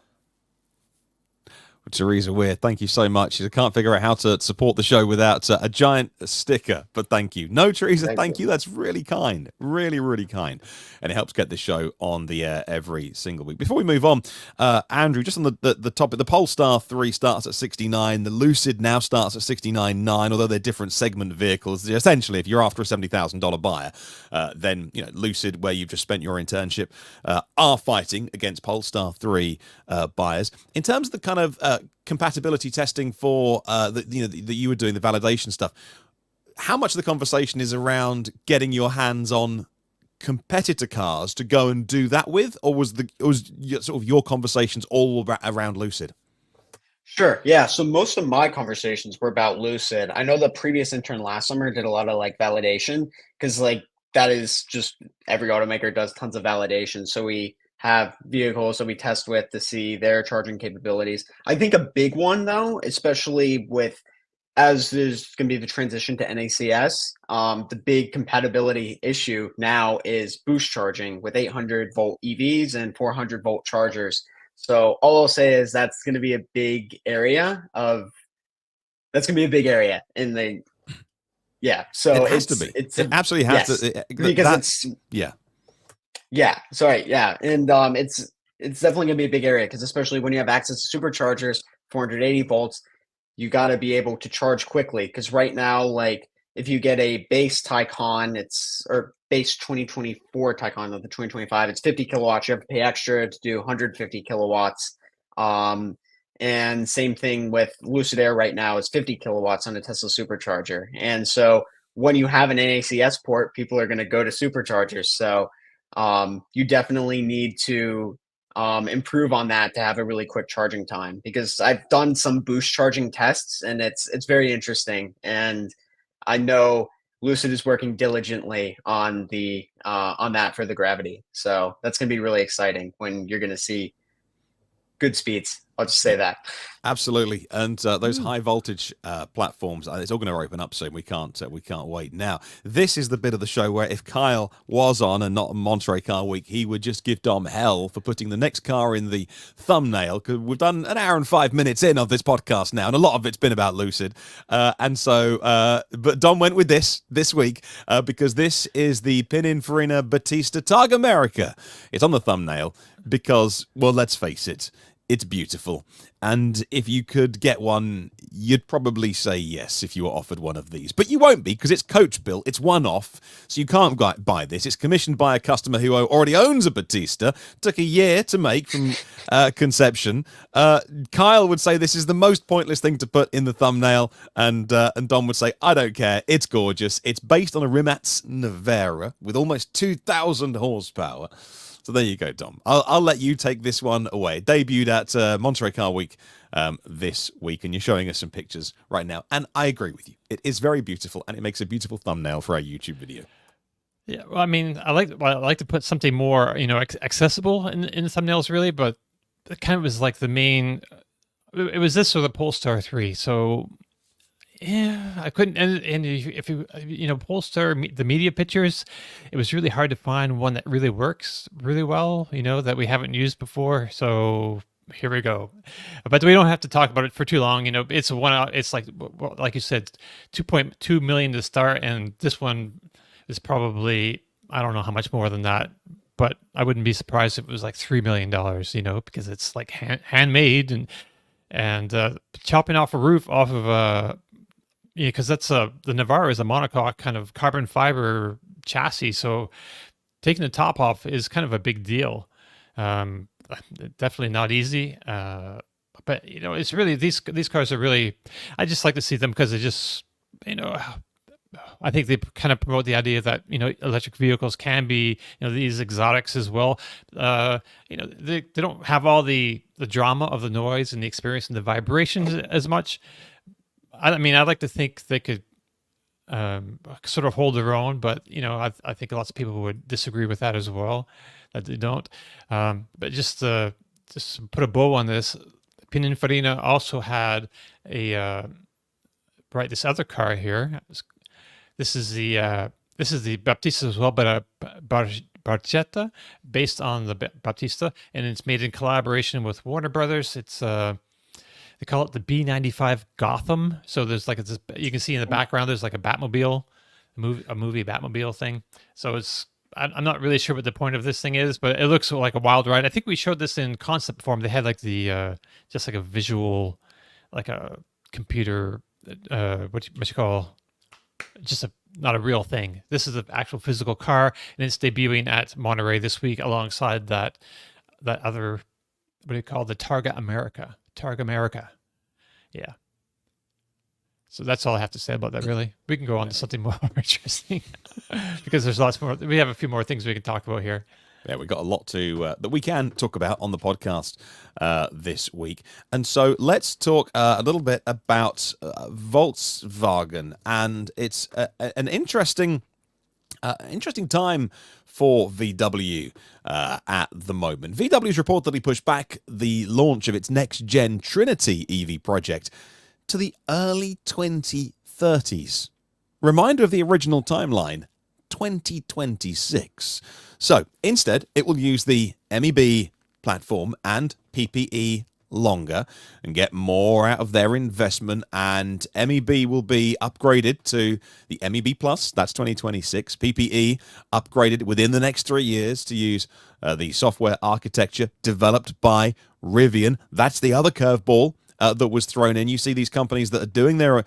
Teresa Weir, thank you so much. I can't figure out how to support the show without a giant sticker, but thank you. No, Teresa, thank you. That's really kind. Really, really kind. And it helps get the show on the air every single week. Before we move on, Andrew, just on the topic, the Polestar 3 starts at 69. The Lucid now starts at 69.9, although they're different segment vehicles. Essentially, if you're after a $70,000 buyer, then Lucid, where you've just spent your internship, are fighting against Polestar 3 buyers. In terms of the kind of compatibility testing for that you were doing, the validation stuff, how much of the conversation is around getting your hands on competitor cars to go and do that with, or was sort of your conversations all around Lucid? Sure. Yeah. So most of my conversations were about Lucid. I know the previous intern last summer did a lot of like validation because like that is just every automaker does tons of validation. So we have vehicles that we test with to see their charging capabilities. I think a big one though, especially with as there's going to be the transition to NACS, the big compatibility issue now is boost charging with 800-volt EVs and 400-volt chargers. So all I'll say is that's going to be a big area in the So it has to be. It absolutely has to. Because and it's definitely going to be a big area because especially when you have access to superchargers, 480 volts, you got to be able to charge quickly. Because right now, like if you get a base Taycan, or base 2024 Taycan of the 2025, it's 50 kilowatts. You have to pay extra to do 150 kilowatts. And same thing with Lucid Air right now is 50 kilowatts on a Tesla supercharger. And so when you have an NACS port, people are going to go to superchargers. So you definitely need to improve on that to have a really quick charging time, because I've done some boost charging tests and it's very interesting. And I know Lucid is working diligently on that for the Gravity. So that's going to be really exciting when you're going to see good speeds. I'll just say that. Absolutely, and those high voltage platforms, it's all going to open up soon. We can't wait. Now, this is the bit of the show where if Kyle was on and not on Monterey Car Week, he would just give Dom hell for putting the next car in the thumbnail, because we've done an hour and 5 minutes in of this podcast now, and a lot of it's been about Lucid. But Dom went with this week because this is the Pininfarina Batista Targa America. It's on the thumbnail because, well, let's face it, it's beautiful. And if you could get one, you'd probably say yes if you were offered one of these. But you won't be, because it's coach built, it's one-off, so you can't buy this. It's commissioned by a customer who already owns a Battista. Took a year to make from conception. Kyle would say this is the most pointless thing to put in the thumbnail, and Dom would say, I don't care, it's gorgeous. It's based on a Rimac Nevera with almost 2,000 horsepower. So there you go, Dom. I'll let you take this one away. It debuted at Monterey Car Week this week, and you're showing us some pictures right now. And I agree with you. It is very beautiful, and it makes a beautiful thumbnail for our YouTube video. Yeah, well, I mean, I like to put something more, accessible in the thumbnails, really. But it kind of was like the main. It was this or the Polestar 3. So yeah, I couldn't. And if you Polestar, the media pictures, it was really hard to find one that really works really well, that we haven't used before. So here we go. But we don't have to talk about it for too long. It's it's like you said, 2.2 million to start. And this one is probably, I don't know how much more than that, but I wouldn't be surprised if it was like $3 million, because it's like handmade and chopping off a roof off of because that's the Navara is a monocoque kind of carbon fiber chassis, so taking the top off is kind of a big deal. Definitely not easy, but it's really these cars are really. I just like to see them because they just I think they kind of promote the idea that electric vehicles can be these exotics as well. They don't have all the drama of the noise and the experience and the vibrations as much. I mean, I'd like to think they could sort of hold their own, but I think lots of people would disagree with that as well, that they don't. But just put a bow on this, Pininfarina also had this other car here. This is the Battista as well, but a Barchetta based on the Battista, and it's made in collaboration with Warner Brothers. It's they call it the B95 Gotham. So there's like you can see in the background there's like a Batmobile, a movie Batmobile thing. So I'm not really sure what the point of this thing is, but it looks like a wild ride. I think we showed this in concept form. They had like the just like a visual, like a computer, what you call, just not a real thing. This is an actual physical car, and it's debuting at Monterey this week alongside that other, what do you call, the Targa America. Yeah. So that's all I have to say about that, really. We can go on to something more interesting because there's lots more. We have a few more things we can talk about here. Yeah, we've got a lot that we can talk about on the podcast this week. And so let's talk a little bit about Volkswagen. And it's an interesting Interesting time for VW at the moment. VW's reportedly pushed back the launch of its next-gen Trinity EV project to the early 2030s. Reminder of the original timeline, 2026. So instead, it will use the MEB platform and PPE longer and get more out of their investment, and MEB will be upgraded to the MEB Plus, that's 2026. PPE upgraded within the next 3 years to use the software architecture developed by Rivian. That's the other curveball that was thrown in. You see these companies that are doing their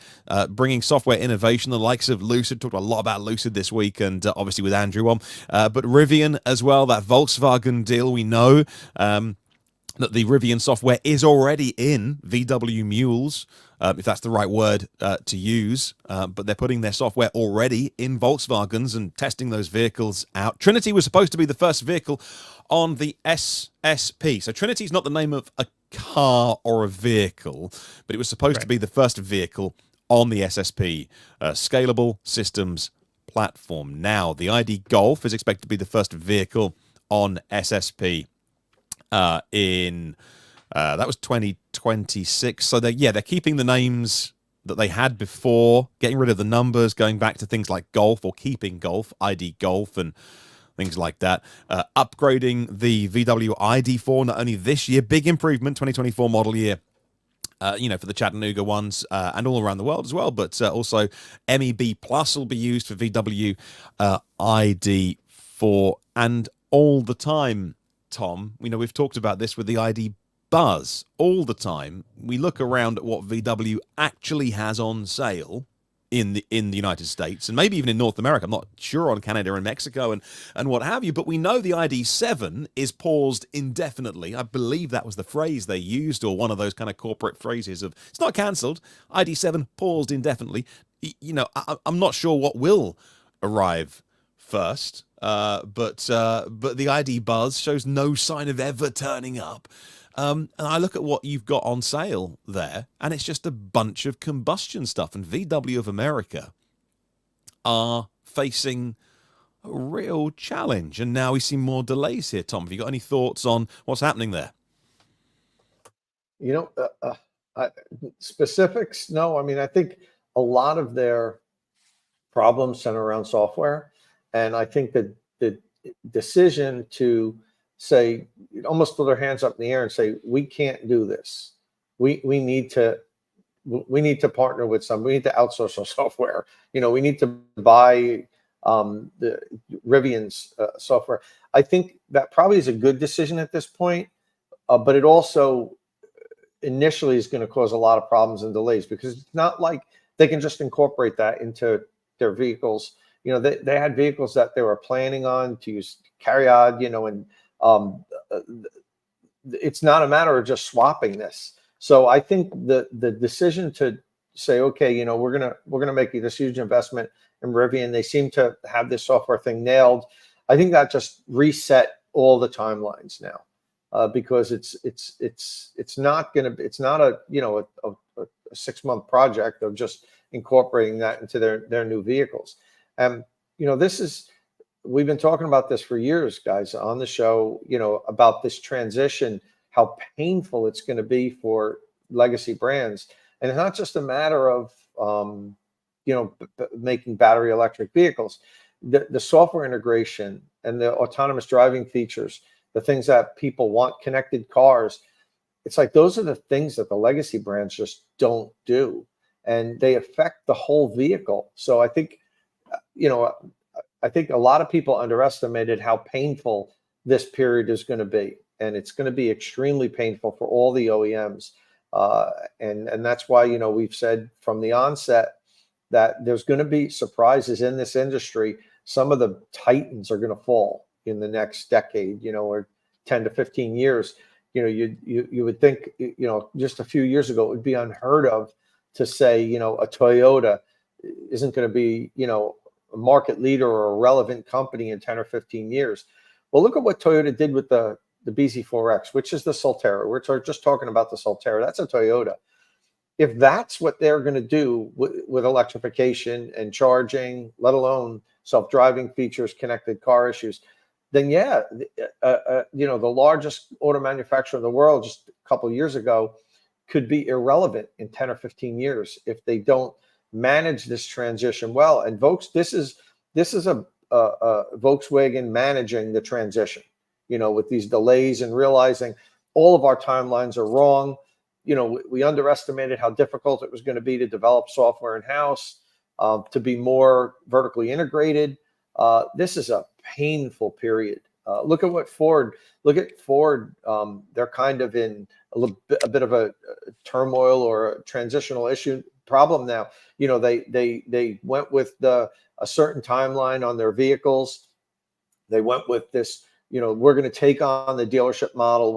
bringing software innovation, the likes of Lucid. Talked a lot about Lucid this week, and obviously with Andrew on, but Rivian as well. That Volkswagen deal, we know that the Rivian software is already in VW Mules, if that's the right word to use, but they're putting their software already in Volkswagens and testing those vehicles out. Trinity was supposed to be the first vehicle on the SSP. So Trinity is not the name of a car or a vehicle, but it was supposed to be the first vehicle on the SSP, Scalable Systems Platform. Now, the ID Golf is expected to be the first vehicle on SSP in that was 2026. So they're keeping the names that they had before, getting rid of the numbers, going back to things like Golf, or keeping Golf, ID Golf, and things like that. Upgrading the VW ID4 not only this year, big improvement, 2024 model year, for the Chattanooga ones and all around the world as well, but also MEB Plus will be used for VW ID4. And all the time, Tom, we've talked about this with the ID Buzz. All the time, we look around at what VW actually has on sale in the United States, and maybe even in North America. I'm not sure on Canada and Mexico and what have you, but we know the ID7 is paused indefinitely. I believe that was the phrase they used, or one of those kind of corporate phrases of, it's not cancelled, ID7 paused indefinitely. I'm not sure what will arrive first, but the ID Buzz shows no sign of ever turning up. And I look at what you've got on sale there, and it's just a bunch of combustion stuff. And VW of America are facing a real challenge. And now we see more delays here. Tom, have you got any thoughts on what's happening there? Specifics? No. I mean, I think a lot of their problems center around software. And I think that the decision to say, almost throw their hands up in the air and say, we can't do this. We need to partner with some. We need to outsource our software. We need to buy the Rivian's software. I think that probably is a good decision at this point, but it also initially is going to cause a lot of problems and delays, because it's not like they can just incorporate that into their vehicles. They had vehicles that they were planning on to use carry-on, and it's not a matter of just swapping this. So I think the decision to say, okay, we're gonna make this huge investment in Rivian. They seem to have this software thing nailed. I think that just reset all the timelines now, because it's not a 6-month project of just incorporating that into their new vehicles. We've been talking about this for years, guys, on the show, about this transition, how painful it's going to be for legacy brands. And it's not just a matter of, making battery electric vehicles. The software integration and the autonomous driving features, the things that people want, connected cars, it's like those are the things that the legacy brands just don't do. And they affect the whole vehicle. So I think, I think a lot of people underestimated how painful this period is going to be. And it's going to be extremely painful for all the OEMs. And that's why, we've said from the onset that there's going to be surprises in this industry. Some of the titans are going to fall in the next decade, or 10 to 15 years. You would think, just a few years ago, it would be unheard of to say, a Toyota isn't going to be, a market leader or a relevant company in 10 or 15 years. Well, look at what Toyota did with the BZ4X, which is the Solterra. We're just talking about the Solterra. That's a Toyota. If that's what they're going to do with electrification and charging, let alone self-driving features, connected car issues, then yeah, the largest auto manufacturer in the world just a couple of years ago could be irrelevant in 10 or 15 years if they don't manage this transition well. And this is a Volkswagen managing the transition, with these delays and realizing all of our timelines are wrong. We underestimated how difficult it was going to be to develop software in-house, to be more vertically integrated. This is a painful period. Look at Ford. They're kind of in a bit of a turmoil or a transitional issue problem now. They went with a certain timeline on their vehicles. They went with this. We're going to take on the dealership model.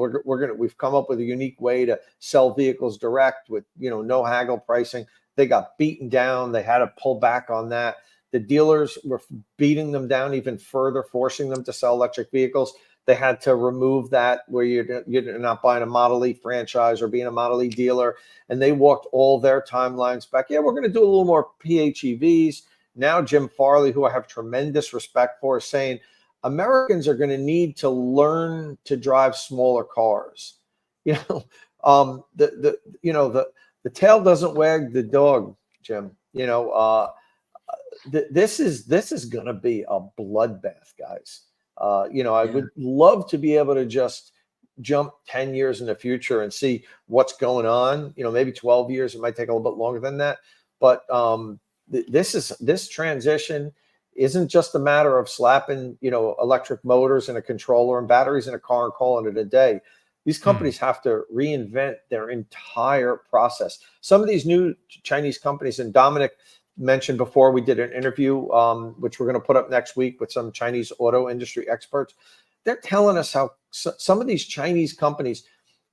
We've come up with a unique way to sell vehicles direct with no haggle pricing. They got beaten down. They had to pull back on that. The dealers were beating them down even further, forcing them to sell electric vehicles. They had to remove that where you're not buying a Model E franchise or being a Model E dealer. And they walked all their timelines back. Yeah, we're going to do a little more PHEVs. Now, Jim Farley, who I have tremendous respect for, is saying Americans are going to need to learn to drive smaller cars. The tail doesn't wag the dog, Jim. This is going to be a bloodbath, guys. I would love to be able to just jump 10 years in the future and see what's going on. Maybe 12 years. It might take a little bit longer than that. But this transition isn't just a matter of slapping, electric motors and a controller and batteries in a car and calling it a day. These companies have to reinvent their entire process. Some of these new Chinese companies, and Dominic mentioned before, we did an interview, which we're going to put up next week with some Chinese auto industry experts. They're telling us how some of these Chinese companies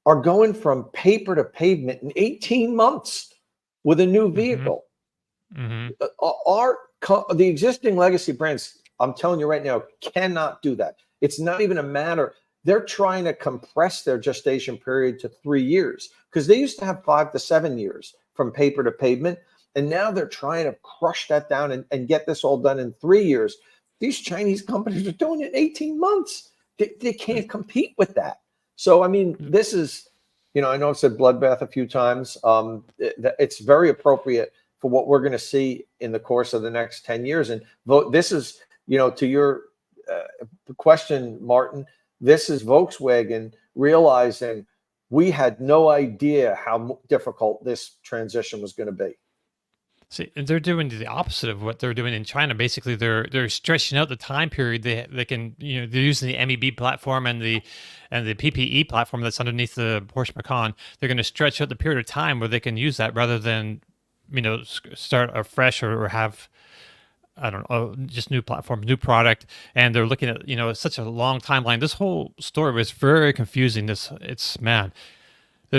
are going from paper to pavement in 18 months with a new vehicle. The existing legacy brands, I'm telling you right now, cannot do that. It's not even a matter. They're trying to compress their gestation period to 3 years because they used to have 5 to 7 years from paper to pavement. And now they're trying to crush that down and get this all done in 3 years. These Chinese companies are doing it in 18 months. They can't compete with that. So, I mean, this is, I know I've said bloodbath a few times. It's very appropriate for what we're going to see in the course of the next 10 years. And this is, to your question, Martin, this is Volkswagen realizing we had no idea how difficult this transition was going to be. See, and they're doing the opposite of what they're doing in China. Basically, they're stretching out the time period. They can, they're using the MEB platform and the PPE platform that's underneath the Porsche Macan. They're going to stretch out the period of time where they can use that rather than, start afresh or have, I don't know, just new platform, new product. And they're looking at, such a long timeline. This whole story was very confusing. There's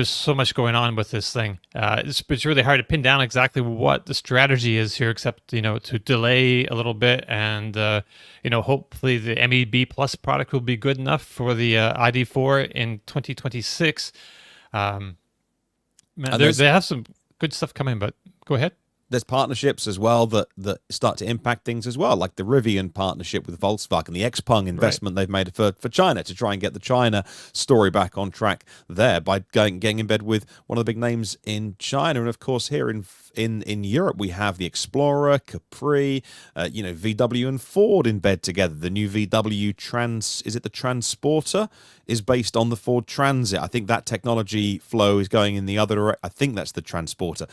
so much going on with this thing. It's really hard to pin down exactly what the strategy is here, except, to delay a little bit and, hopefully the MEB Plus product will be good enough for the ID4 in 2026. They have some good stuff coming, but go ahead. There's partnerships as well that start to impact things as well, like the Rivian partnership with Volkswagen, the XPeng investment they've made for China to try and get the China story back on track there by getting in bed with one of the big names in China. And of course, here in Europe, we have the Explorer, Capri, VW and Ford in bed together. The new VW the Transporter is based on the Ford Transit. I think that technology flow is going in the other direction. I think that's the Transporter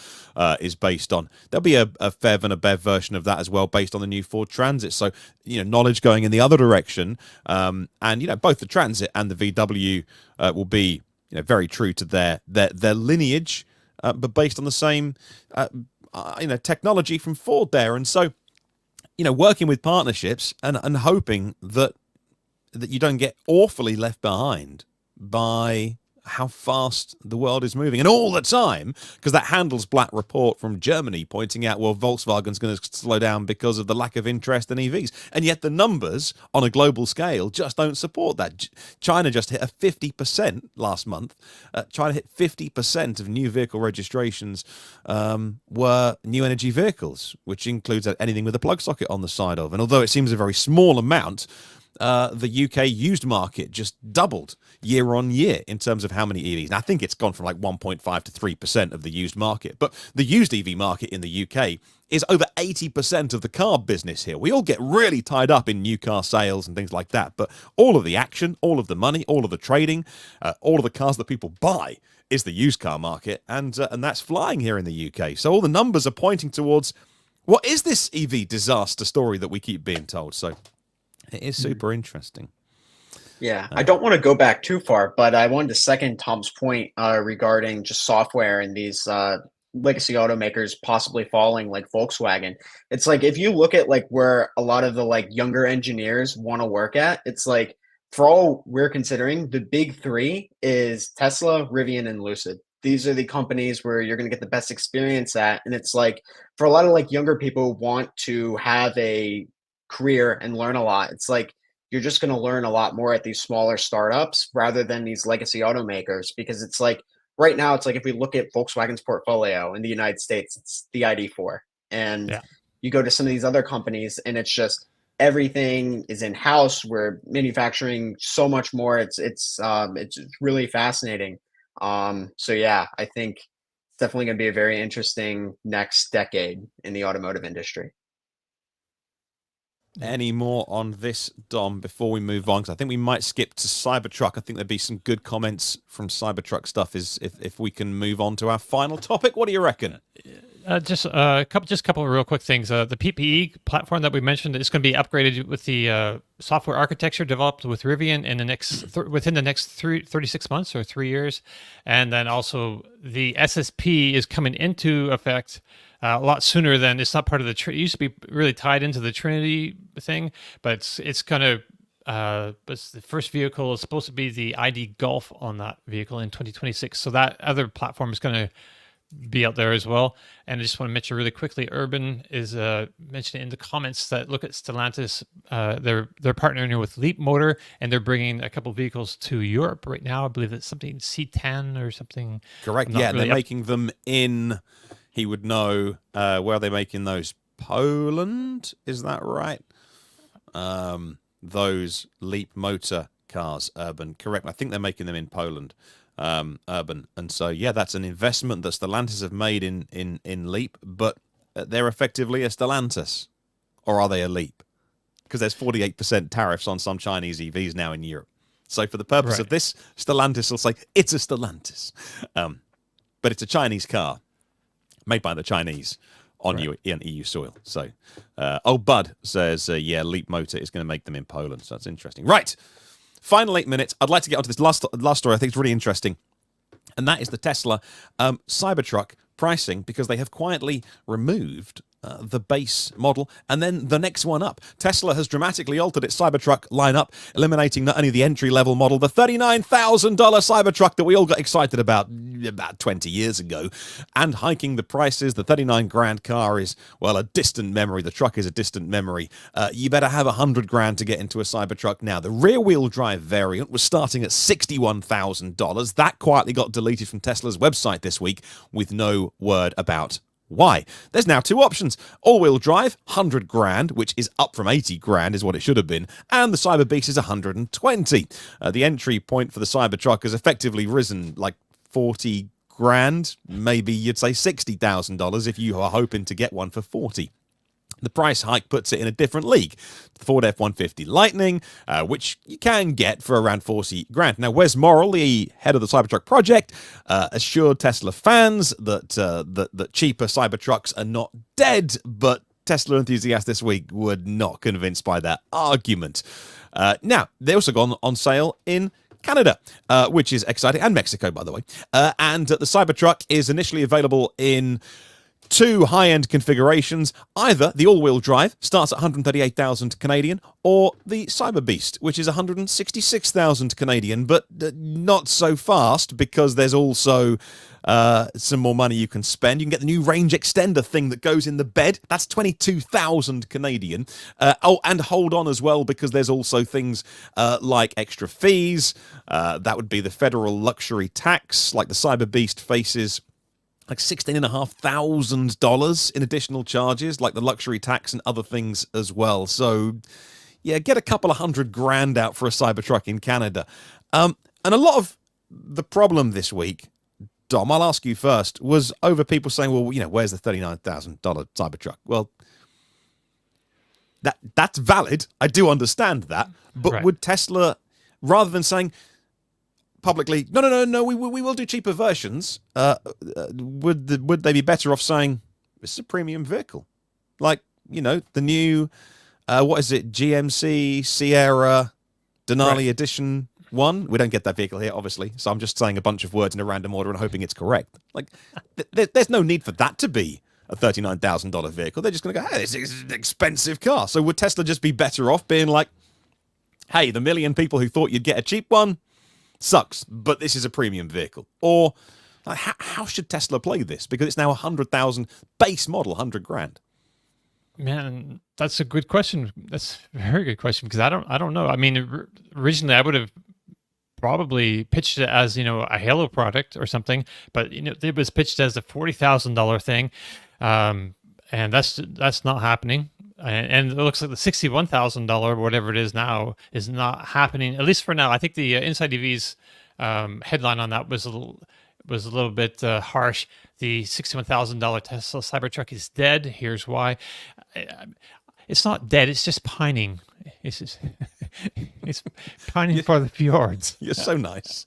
is based on. There'll be a FEV and a BEV version of that as well, based on the new Ford Transit. So, knowledge going in the other direction. And, both the Transit and the VW will be, very true to their lineage, but based on the same, technology from Ford there. And so, working with partnerships and hoping that you don't get awfully left behind by how fast the world is moving. And all the time, because that Handelsblatt report from Germany pointing out, well, Volkswagen's going to slow down because of the lack of interest in EVs. And yet the numbers on a global scale just don't support that. China just hit a 50% last month. China hit 50% of new vehicle registrations were new energy vehicles, which includes anything with a plug socket on the side of. And although it seems a very small amount, the UK used market just doubled year on year in terms of how many EVs. Now, I think it's gone from like 1.5 to 3% of the used market, but the used EV market in the UK is over 80% of the car business here. We all get really tied up in new car sales and things like that, but all of the action, all of the money, all of the trading, all of the cars that people buy is the used car market, and that's flying here in the UK. So all the numbers are pointing towards what is this EV disaster story that we keep being told. So it is super interesting. Yeah, I don't want to go back too far, but I wanted to second Tom's point regarding just software and these legacy automakers possibly falling like Volkswagen. It's like if you look at like where a lot of the like younger engineers want to work at, it's like for all we're considering, the big three is Tesla, Rivian, and Lucid. These are the companies where you're going to get the best experience at. And it's like for a lot of like younger people who want to have a career and learn a lot, it's like you're just going to learn a lot more at these smaller startups rather than these legacy automakers, because it's like right now it's like if we look at Volkswagen's portfolio in the United States, it's the ID4, and you go to some of these other companies and it's just everything is in house. We're manufacturing so much more. It's really fascinating. So yeah, I think it's definitely going to be a very interesting next decade in the automotive industry. Any more on this, Dom, before we move on? Because I think we might skip to Cybertruck. I think there'd be some good comments from Cybertruck stuff if we can move on to our final topic. What do you reckon? Just a couple of real quick things. The PPE platform that we mentioned is going to be upgraded with the software architecture developed with Rivian in the next within the next 36 months or 3 years, and then also the SSP is coming into effect a lot sooner than it's not part of the. It used to be really tied into the Trinity thing, but it's going to. But the first vehicle is supposed to be the ID Golf on that vehicle in 2026. So that other platform is going to be out there as well. And I just want to mention really quickly, Urban is mentioning in the comments that look at Stellantis. They're partnering with Leap Motor, and they're bringing a couple vehicles to Europe right now. I believe it's something C10 or something. Correct. Yeah, really they're making them in. He would know where are they making those? Poland, is that right? Those Leap Motor cars, Urban. Correct. I think they're making them in Poland. Urban, and so yeah, that's an investment that Stellantis have made in Leap, but they're effectively a Stellantis, or are they a Leap? Because there's 48% tariffs on some Chinese EVs now in Europe. So for the purpose of this, Stellantis will say it's a Stellantis, but it's a Chinese car made by the Chinese on EU soil. So old Bud says yeah, Leap Motor is going to make them in Poland. So that's interesting. Right. Final 8 minutes. I'd like to get onto this last story. I think it's really interesting. And that is the Tesla Cybertruck pricing, because they have quietly removed the base model and then the next one up. Tesla has dramatically altered its Cybertruck lineup, eliminating not only the entry-level model, the $39,000 Cybertruck that we all got excited about 20 years ago, and hiking the prices. The 39 grand car is, well, a distant memory. The truck is a distant memory. You better have 100 grand to get into a Cybertruck now. The rear-wheel drive variant was starting at $61,000. That quietly got deleted from Tesla's website this week with no word about why. There's now two options. All-wheel drive, 100 grand, which is up from 80 grand, is what it should have been, and the Cyber Beast is 120. The entry point for the Cybertruck has effectively risen like 40 grand, maybe you'd say $60,000 if you are hoping to get one for 40. The price hike puts it in a different league. The Ford F-150 Lightning, which you can get for around 40 grand. Now, Wes Morrill, the head of the Cybertruck project, assured Tesla fans that cheaper Cybertrucks are not dead, but Tesla enthusiasts this week were not convinced by that argument. Now, they also gone on sale in Canada, which is exciting, and Mexico, by the way. And the Cybertruck is initially available in two high-end configurations. Either the all-wheel drive starts at 138,000 Canadian, or the Cyber Beast, which is 166,000 Canadian, but not so fast, because there's also some more money you can spend. You can get the new range extender thing that goes in the bed. That's 22,000 Canadian. And hold on as well, because there's also things like extra fees. That would be the federal luxury tax. Like the Cyber Beast faces like $16,500 in additional charges, like the luxury tax and other things as well. So yeah, get a couple of $100,000 out for a Cybertruck in Canada. And a lot of the problem this week, Dom, I'll ask you first, was over people saying, well, where's the $39,000 Cybertruck? Well, that's valid. I do understand that. But Right. would Tesla, rather than saying publicly, no, we will do cheaper versions, would they be better off saying, this is a premium vehicle? Like, the new, what is it, GMC Sierra Denali Right. Edition 1? We don't get that vehicle here, obviously, so I'm just saying a bunch of words in a random order and hoping it's correct. Like, there's no need for that to be a $39,000 vehicle. They're just going to go, hey, this is an expensive car. So would Tesla just be better off being like, hey, the million people who thought you'd get a cheap one sucks, but this is a premium vehicle? Or like, how should Tesla play this? Because it's now 100,000 base model, $100,000. Man, that's a good question. That's a very good question, because I don't know. I mean, originally I would have probably pitched it as a Halo product or something, but it was pitched as a $40,000 thing, and that's not happening. And it looks like the $61,000, whatever it is now, is not happening, at least for now. I think the Inside EV's headline on that was a little bit harsh. The $61,000 Tesla Cybertruck is dead. Here's why. It's not dead. It's just pining. It's pining for the fjords. You're so nice.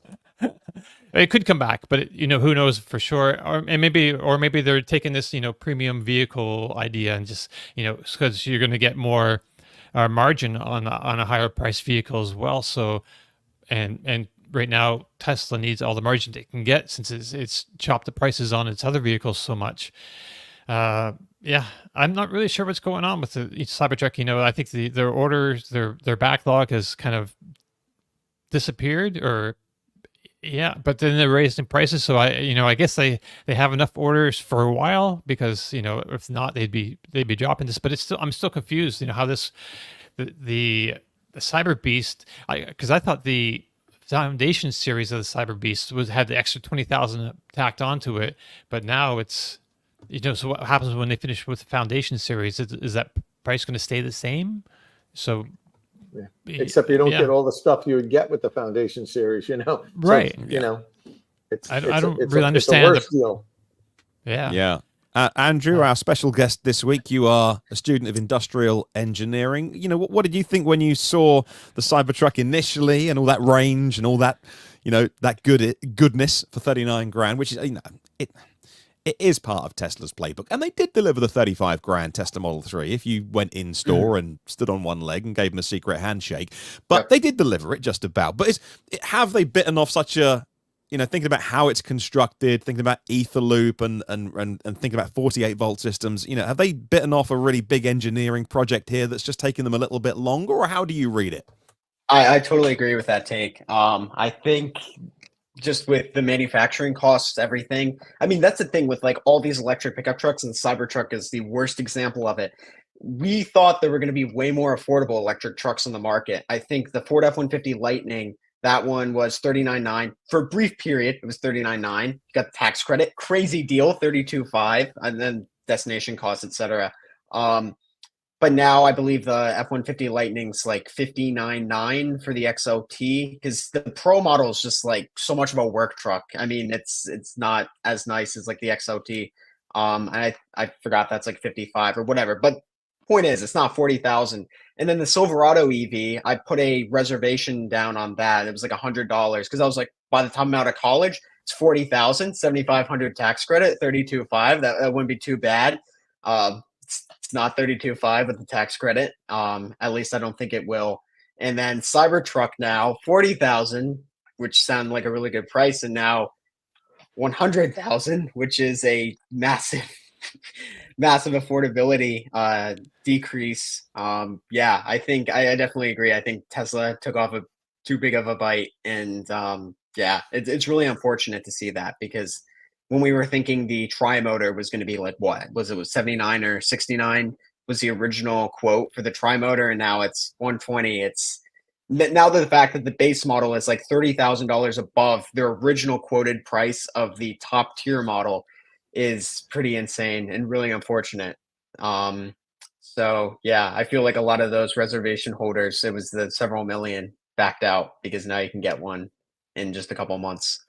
It could come back, but who knows for sure? Or maybe they're taking this premium vehicle idea and just because you're going to get more margin on a higher price vehicle as well. So and right now Tesla needs all the margin it can get, since it's chopped the prices on its other vehicles so much. Yeah, I'm not really sure what's going on with the Cybertruck. I think their orders, their backlog has kind of disappeared, or yeah, but then they're raising prices. So I guess they have enough orders for a while, because if not, they'd be dropping this. But I'm still confused. How the Cyber Beast, because I thought the Foundation series of the Cyber Beast had the extra 20,000 tacked onto it, but now it's so what happens when they finish with the Foundation series? Is that price going to stay the same? So yeah. Except you don't yeah. get all the stuff you would get with the Foundation series, Right. So, I don't really it's understand a worse deal. Yeah. Yeah. Andrew, our special guest this week, you are a student of industrial engineering. What did you think when you saw the Cybertruck initially, and all that range and all that, that goodness for $39,000, which is, it is part of Tesla's playbook. And they did deliver the $35,000 Tesla Model 3 if you went in store and stood on one leg and gave them a secret handshake. But they did deliver it just about. But have they bitten off such a, thinking about how it's constructed, thinking about ether loop and thinking about 48-volt systems, have they bitten off a really big engineering project here that's just taking them a little bit longer, or how do you read it? I totally agree with that take. I think just with the manufacturing costs, everything. I mean, that's the thing with like all these electric pickup trucks, and the Cybertruck is the worst example of it. We thought there were going to be way more affordable electric trucks on the market. I think the Ford F-150 Lightning, that one was $39,900 for a brief period. It was $39,900. You got the tax credit, crazy deal, $32,500, and then destination costs, etc. But now I believe the F-150 Lightning's like $59,900 for the XOT, because the Pro model is just like so much of a work truck. I mean, it's not as nice as like the XOT. And I forgot that's like $55,000 or whatever. But point is, it's not $40,000. And then the Silverado EV, I put a reservation down on that. It was like $100, because I was like, by the time I'm out of college, it's $40,000, $7,500 tax credit, $32,500. That wouldn't be too bad. It's not $32,500 with the tax credit. At least I don't think it will. And then Cybertruck now $40,000, which sounded like a really good price, and now $100,000, which is a massive massive affordability decrease. Yeah, I think I definitely agree. I think Tesla took off too big of a bite, and yeah, it's really unfortunate to see that, because when we were thinking the tri-motor was going to be like, what was it, was 79 or 69 was the original quote for the tri-motor, and now it's 120. It's now the fact that the base model is like $30,000 above the original quoted price of the top tier model is pretty insane and really unfortunate. So yeah, I feel like a lot of those reservation holders, it was the several million, backed out, because now you can get one in just a couple of months.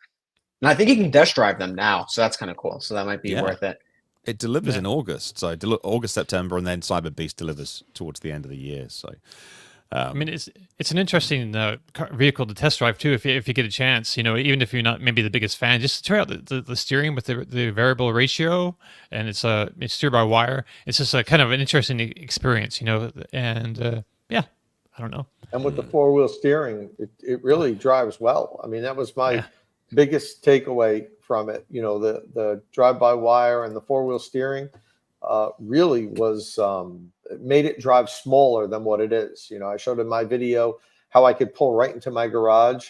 And I think you can test drive them now, so that's kind of cool. So that might be worth it. It delivers in August, so August, September, and then Cyber Beast delivers towards the end of the year. So, I mean, it's an interesting vehicle to test drive too. If you get a chance, even if you're not maybe the biggest fan, just try out the steering with the variable ratio, and it's steered by wire. It's just a kind of an interesting experience, and yeah, I don't know. And with the 4-wheel steering, it really drives well. I mean, that was my biggest takeaway from it. The drive-by-wire and the 4-wheel steering really was made it drive smaller than what it is. I showed in my video how I could pull right into my garage,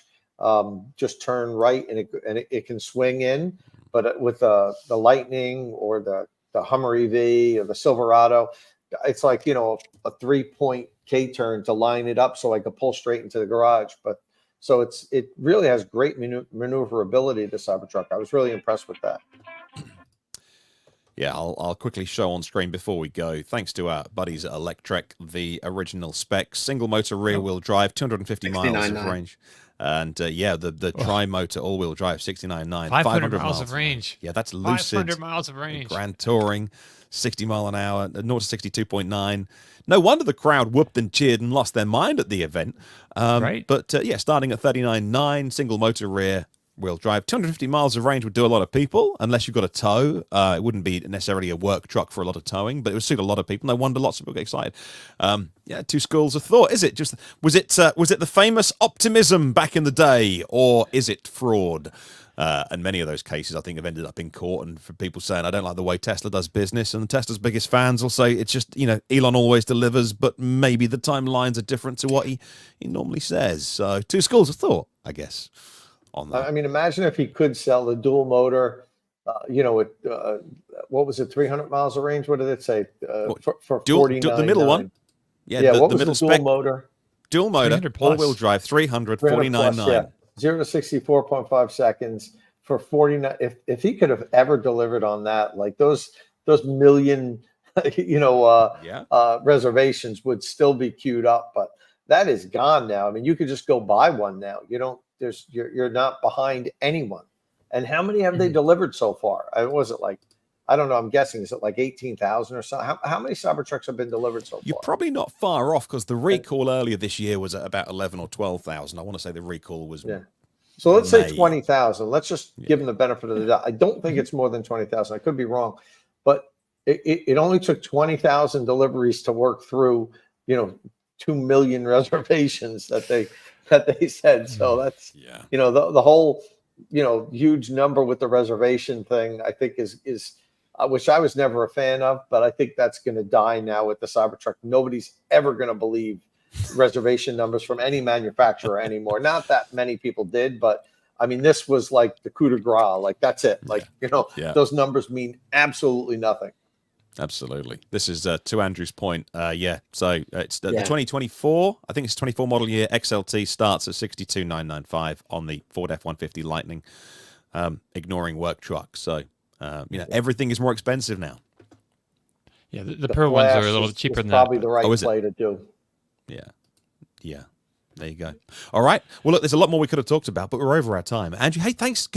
just turn right, and it can swing in. But with the Lightning or the Hummer EV or the Silverado, it's like, a 3-point K-turn to line it up so I could pull straight into the garage. But so it really has great maneuverability, the Cybertruck. I was really impressed with that. Yeah, I'll quickly show on screen before we go. Thanks to our buddies at Electrek, the original specs: single motor rear wheel drive, 250 miles of range, and the tri-motor all wheel drive, 69.9, 500 miles of range. Yeah, that's Lucid. 500 miles of range. Grand Touring, 60 mile an hour, 0 to 62.9. No wonder the crowd whooped and cheered and lost their mind at the event. Right. But starting at 39.9, single motor rear wheel drive, 250 miles of range would do a lot of people, unless you've got a tow. It wouldn't be necessarily a work truck for a lot of towing, but it would suit a lot of people. No wonder lots of people get excited. Two schools of thought. Is it just was it the famous optimism back in the day, or is it fraud? And many of those cases, I think, have ended up in court, and for people saying, I don't like the way Tesla does business, and Tesla's biggest fans will say it's just, Elon always delivers, but maybe the timelines are different to what he normally says. So two schools of thought, I guess, on that. I mean, imagine if he could sell the dual motor, what was it, 300 miles of range? What did it say? For $49,900. The middle one. Yeah, what was middle the dual motor? Dual motor, all-wheel drive, 49.9. 0 to 64.5 seconds for 49. If he could have ever delivered on that, like those million, reservations would still be queued up, but that is gone now. I mean, you could just go buy one now. You're not behind anyone. And how many have they delivered so far? Was it like, I don't know. I'm guessing, is it like 18,000 or something? How many Cybertrucks have been delivered so far? You're probably not far off, because the recall earlier this year was at about 11 or 12,000. I want to say the recall was. Yeah. So let's say 20,000. Let's just give them the benefit of the doubt. I don't think it's more than 20,000. I could be wrong, but it only took 20,000 deliveries to work through, 2 million reservations that they said. So that's, the whole, huge number with the reservation thing, I think is which I was never a fan of, but I think that's going to die now with the Cybertruck. Nobody's ever going to believe reservation numbers from any manufacturer anymore. Not that many people did, but I mean, this was like the coup de grace. Like, that's it. Like, those numbers mean absolutely nothing. Absolutely. This is to Andrew's point. So it's the 2024, I think it's 24 model year XLT starts at 62,995 on the Ford F-150 Lightning, ignoring work trucks. So, everything is more expensive now. Yeah, the Pro ones are a little cheaper than that. Probably the right play to do. Yeah. There you go. All right. Well, look, there's a lot more we could have talked about, but we're over our time. Andrew, hey, thanks.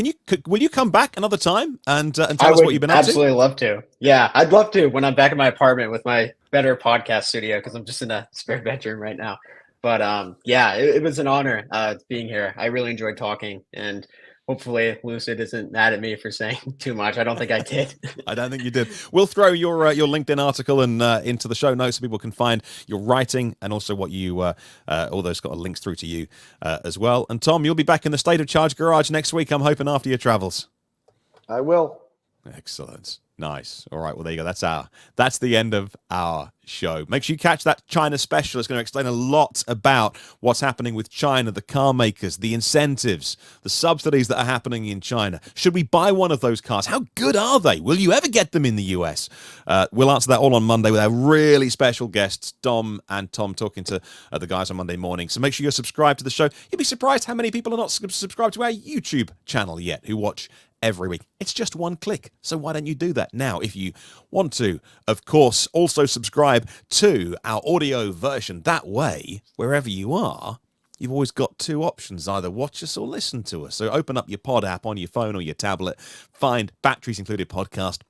Will you come back another time and tell us what you've been up to? Absolutely love to. Yeah, I'd love to when I'm back in my apartment with my better podcast studio, because I'm just in a spare bedroom right now. But it was an honor being here. I really enjoyed talking, and hopefully Lucid isn't mad at me for saying too much. I don't think I did. I don't think you did. We'll throw your LinkedIn article and into the show notes so people can find your writing, and also what you all those got links through to you as well. And Tom, you'll be back in the State of Charge Garage next week, I'm hoping, after your travels. I will. Excellent. Nice. All right. Well, there you go. That's the end of our show. Make sure you catch that China special. It's going to explain a lot about what's happening with China, the car makers, the incentives, the subsidies that are happening in China. Should we buy one of those cars? How good are they? Will you ever get them in the US? We'll answer that all on Monday with our really special guests, Dom and Tom, talking to the guys on Monday morning. So make sure you're subscribed to the show. You'll be surprised how many people are not subscribed to our YouTube channel yet who watch every week. It's just one click. So why don't you do that now if you want to? Of course, also subscribe to our audio version. That way, wherever you are, you've always got two options, either watch us or listen to us. So open up your pod app on your phone or your tablet, find Batteries Included Podcast,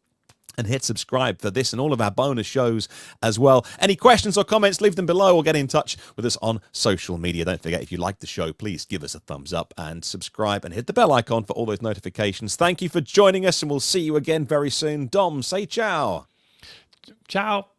and hit subscribe for this and all of our bonus shows as well. Any questions or comments, leave them below or get in touch with us on social media. Don't forget, if you like the show, please give us a thumbs up and subscribe and hit the bell icon for all those notifications. Thank you for joining us, and we'll see you again very soon. Dom, say ciao. Ciao.